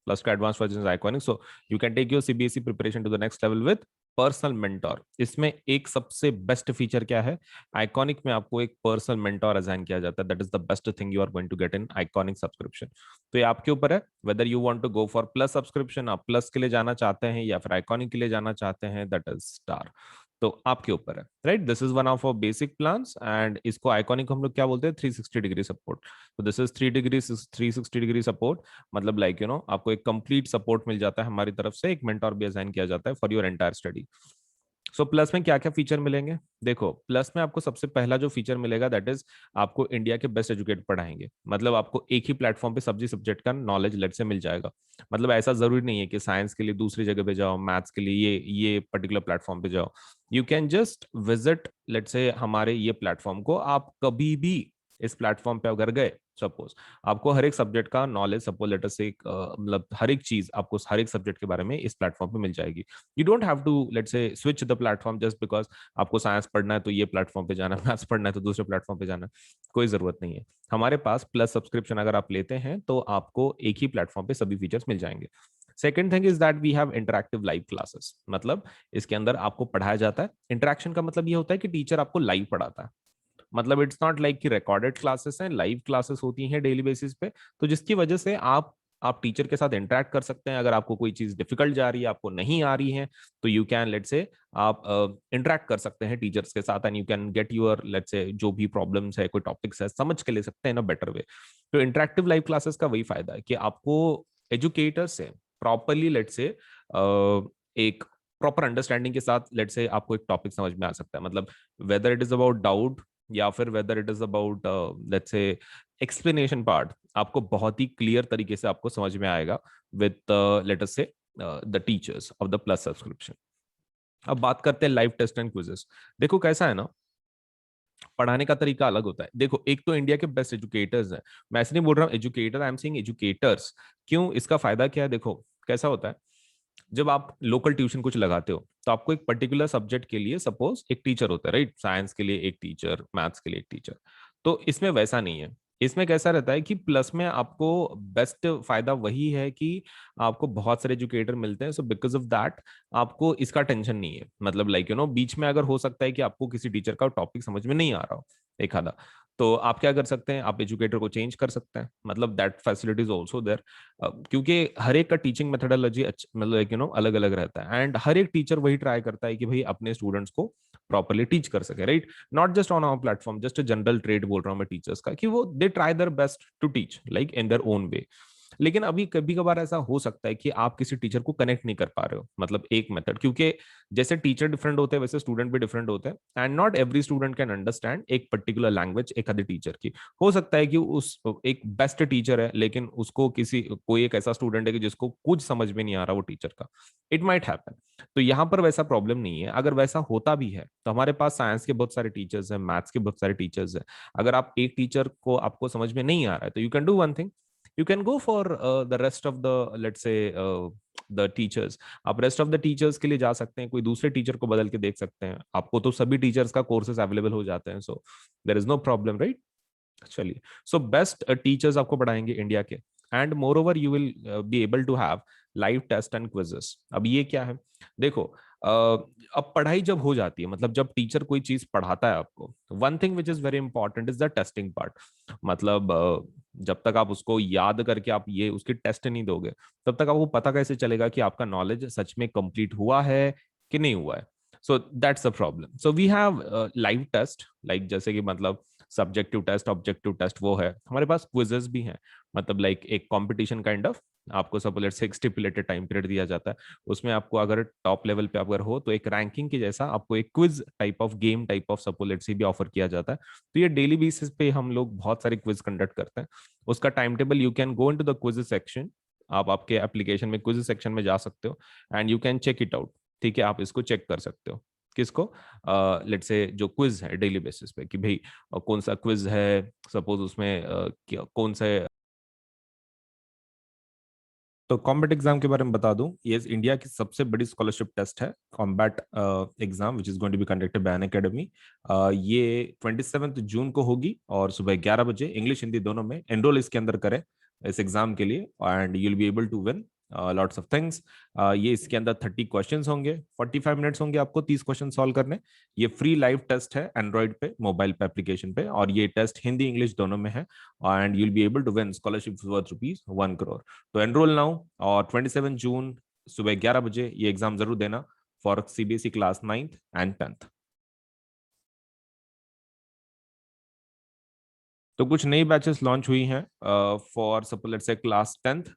Plus का advance version is iconic, so you can take your CBSE preparation to the next level with personal mentor. इसमें एक सबसे बेस्ट फीचर क्या है, आइकॉनिक में आपको एक पर्सनल मेंटोर असाइन किया जाता है। That is the best thing you are going to get in iconic subscription. तो ये आपके ऊपर है whether you want to go for plus subscription, आप प्लस के लिए जाना चाहते हैं या फिर आइकॉनिक के लिए जाना चाहते हैं, दैट इज स्टार। तो आपके ऊपर है। Right, this is one of our basic plans, and इसको आइकॉनिक हम लोग क्या बोलते हैं, 360 डिग्री सपोर्ट। तो दिस इज 360 डिग्री सपोर्ट। मतलब लाइक यू नो आपको एक कंप्लीट सपोर्ट मिल जाता है हमारी तरफ से, एक मेंटोर भी असाइन किया जाता है for your entire study. So plus में क्या क्या फीचर मिलेंगे, देखो प्लस में आपको सबसे पहला जो फीचर मिलेगा दैट इज आपको इंडिया के बेस्ट एजुकेट पढ़ाएंगे। मतलब आपको एक ही प्लेटफॉर्म पे सब्जी सब्जेक्ट का नॉलेज लेट से मिल जाएगा। मतलब ऐसा जरूरी नहीं है कि साइंस के लिए दूसरी जगह पे जाओ, मैथ्स के लिए ये पर्टिकुलर प्लेटफॉर्म पे जाओ। You can just visit let say हमारे ये प्लेटफॉर्म को, आप कभी भी इस प्लेटफॉर्म पे अगर गए, सपोज आपको हर एक सब्जेक्ट का नॉलेज, सपोज लेटर से मतलब हर एक चीज आपको हर एक सब्जेक्ट के बारे में इस प्लेटफॉर्म पे मिल जाएगी। You don't have to let say switch the platform just because आपको साइंस पढ़ना है तो ये प्लेटफॉर्म पे जाना है, मैथ्स पढ़ना है तो दूसरे प्लेटफॉर्म पे जाना है। कोई जरूरत नहीं है। हमारे पास प्लस सब्सक्रिप्शन अगर आप लेते हैं तो आपको एक ही प्लेटफॉर्म पे सभी फीचर्स मिल जाएंगे। Second thing is that we have interactive live classes. मतलब इसके अंदर आपको पढ़ाया जाता है। इंटरेक्शन का मतलब ये होता है कि टीचर आपको लाइव पढ़ाता है। मतलब इट्स नॉट लाइक कि रिकॉर्डेड क्लासेस हैं, लाइव क्लासेस होती हैं डेली बेसिस पे। तो जिसकी वजह से आप टीचर के साथ इंटरेक्ट कर सकते हैं। अगर आपको कोई चीज डिफिकल्ट जा रही है, आपको नहीं आ रही है, तो यू कैन लेट से आप इंटरेक्ट कर सकते हैं टीचर्स के साथ, and you can get your let say जो भी प्रॉब्लम्स है, कोई टॉपिक्स है, समझ के ले सकते हैं इन अ बेटर वे। तो इंटरेक्टिव लाइव क्लासेस का वही फायदा है कि आपको एजुकेटर से प्रॉपरली लेट से एक प्रॉपर अंडरस्टैंडिंग के साथ लेट से आपको एक टॉपिक समझ में आ सकता है। मतलब whether it is about doubt या फिर whether it is about let's say explanation part, आपको बहुत ही क्लियर तरीके से आपको समझ में आएगा विद लेट अस से the teachers of the plus subscription. अब बात करते हैं लाइव टेस्ट एंड क्विजेस। देखो कैसा है ना, पढ़ाने का तरीका अलग होता है। देखो एक तो इंडिया के बेस्ट एजुकेटर्स हैं, मैं ऐसे नहीं बोल रहा हूँ educator, I am saying educators. क्यों, इसका फायदा क्या है, देखो कैसा होता है। जब आप लोकल ट्यूशन कुछ लगाते हो तो आपको एक पर्टिकुलर सब्जेक्ट के लिए सपोज एक टीचर होता है, राइट, साइंस के लिए एक टीचर, मैथ्स के लिए एक टीचर। तो इसमें वैसा नहीं है। इसमें कैसा रहता है कि प्लस में आपको बेस्ट फायदा वही है कि आपको बहुत सारे एजुकेटर मिलते हैं। सो बिकॉज ऑफ दैट आपको इसका टेंशन नहीं है। मतलब लाइक यू नो बीच में अगर हो सकता है कि आपको किसी टीचर का टॉपिक समझ में नहीं आ रहा हो एक आधा, तो आप क्या कर सकते हैं, आप एजुकेटर को चेंज कर सकते हैं। मतलब that facility is also there. क्योंकि हर एक का टीचिंग मेथोडोलॉजी मतलब यू नो अलग अलग रहता है, एंड हर एक टीचर वही ट्राई करता है कि भाई अपने स्टूडेंट्स को प्रॉपरली टीच कर सके, right. Not just on our platform, just general trend बोल रहा हूँ मैं टीचर्स का, कि वो they try their best to teach like in their own way. लेकिन अभी कभी कभार ऐसा हो सकता है कि आप किसी टीचर को कनेक्ट नहीं कर पा रहे हो। मतलब एक मेथड, क्योंकि जैसे टीचर डिफरेंट होते हैं वैसे स्टूडेंट भी डिफरेंट होते हैं, and not every student can understand एक पर्टिकुलर लैंग्वेज एक आधे टीचर की। हो सकता है कि उस एक बेस्ट टीचर है लेकिन उसको किसी कोई एक ऐसा स्टूडेंट है कि जिसको कुछ समझ में नहीं आ रहा वो टीचर का। It might happen. तो यहाँ पर वैसा प्रॉब्लम नहीं है। अगर वैसा होता भी है तो हमारे पास साइंस के बहुत सारे टीचर्स हैं, मैथ्स के बहुत सारे टीचर्स हैं। अगर आप एक टीचर को आपको समझ में नहीं आ रहा है तो you can do one thing, you can go for the rest of the let's say the teachers। आप रेस्ट ऑफ द टीचर्स के लिए जा सकते हैं, कोई दूसरे टीचर को बदल के देख सकते हैं। आपको तो सभी टीचर्स का कोर्सेज अवेलेबल हो जाते हैं, so there is no problem, right. चलिए, सो बेस्ट टीचर्स आपको पढ़ाएंगे इंडिया के, and moreover you will be able to have live test and quizzes. अब ये क्या है, देखो अब पढ़ाई जब हो जाती है, मतलब जब टीचर कोई चीज पढ़ाता है आपको, one thing which is very important is the testing part. मतलब जब तक आप उसको याद करके आप ये उसकी टेस्ट नहीं दोगे, तब तक आपको पता कैसे चलेगा कि आपका नॉलेज सच में कंप्लीट हुआ है कि नहीं हुआ है। So that's the problem. So we have live test, like जैसे कि मतलब सब्जेक्टिव टेस्ट, ऑब्जेक्टिव टेस्ट वो है. हमारे पास क्विजेस भी हैं, मतलब लाइक एक कंपटीशन काइंड ऑफ. आपको सपोज लेट्स से एक स्टिपुलेटेड टाइम पीरियड दिया जाता है, उसमें आपको अगर टॉप लेवल पे अगर हो तो एक रैंकिंग की जैसा आपको एक quiz type of game type of suppose let's से भी ऑफर किया जाता है. तो ये डेली बेसिस पे हम लोग बहुत सारे क्विज कंडक्ट करते हैं. उसका time table you can go into the quiz section. आप आपके एप्लीकेशन में क्विज सेक्शन में जा सकते हो and you can check it out. ठीक है, आप इसको चेक कर सकते हो. किसको? लेट्स से जो क्विज है डेली बेसिस पे कि भाई कौन सा क्विज है, सपोज उसमें कौन सा. तो कॉम्बैट एग्जाम के बारे में बता दूं, ये इंडिया की सबसे बड़ी स्कॉलरशिप टेस्ट है, combat exam which is going to be conducted by Unacademy. ये 27 जून को होगी और सुबह 11 बजे, इंग्लिश हिंदी दोनों में. एनरोल इसके अंदर करें इस एग्जाम के लिए and you will be able to win lots of things. ये इसके अंदर 30 क्वेश्चंस होंगे, 45 मिनट्स होंगे आपको 30 क्वेश्चन सॉल्व करने. ये फ्री लाइव टेस्ट है एंड्रॉइड पे, मोबाइल पे, एप्लीकेशन पे, और ये टेस्ट हिंदी इंग्लिश दोनों में है and you will be able to win scholarship worth ₹1 crore. तो एनरोल नाउ, और 27 जून सुबह 11 बजे ये एग्जाम जरूर देना for CBSE class 9th and 10th. तो कुछ नई बैचेस लॉन्च हुई हैं for suppose let's say class 10th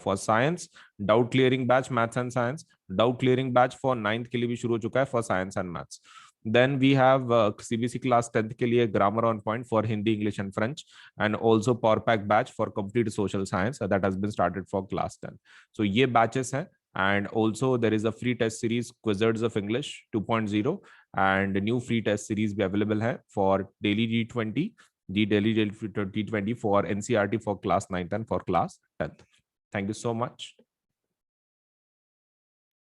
for science, doubt clearing batch maths and science. Doubt clearing batch for 9th के लिए भी शुरू हो चुका है for science and maths. Then we have CBSE class 10th के लिए grammar on point for Hindi English and French, and also power pack batch for complete social science that has been started for class 10. So ये batches हैं. And also there is a free test series Quizzards of English 2.0 and new free test series भी available है for daily D20, the daily T20 for NCERT for class 9th and for class 10th. Thank you so much.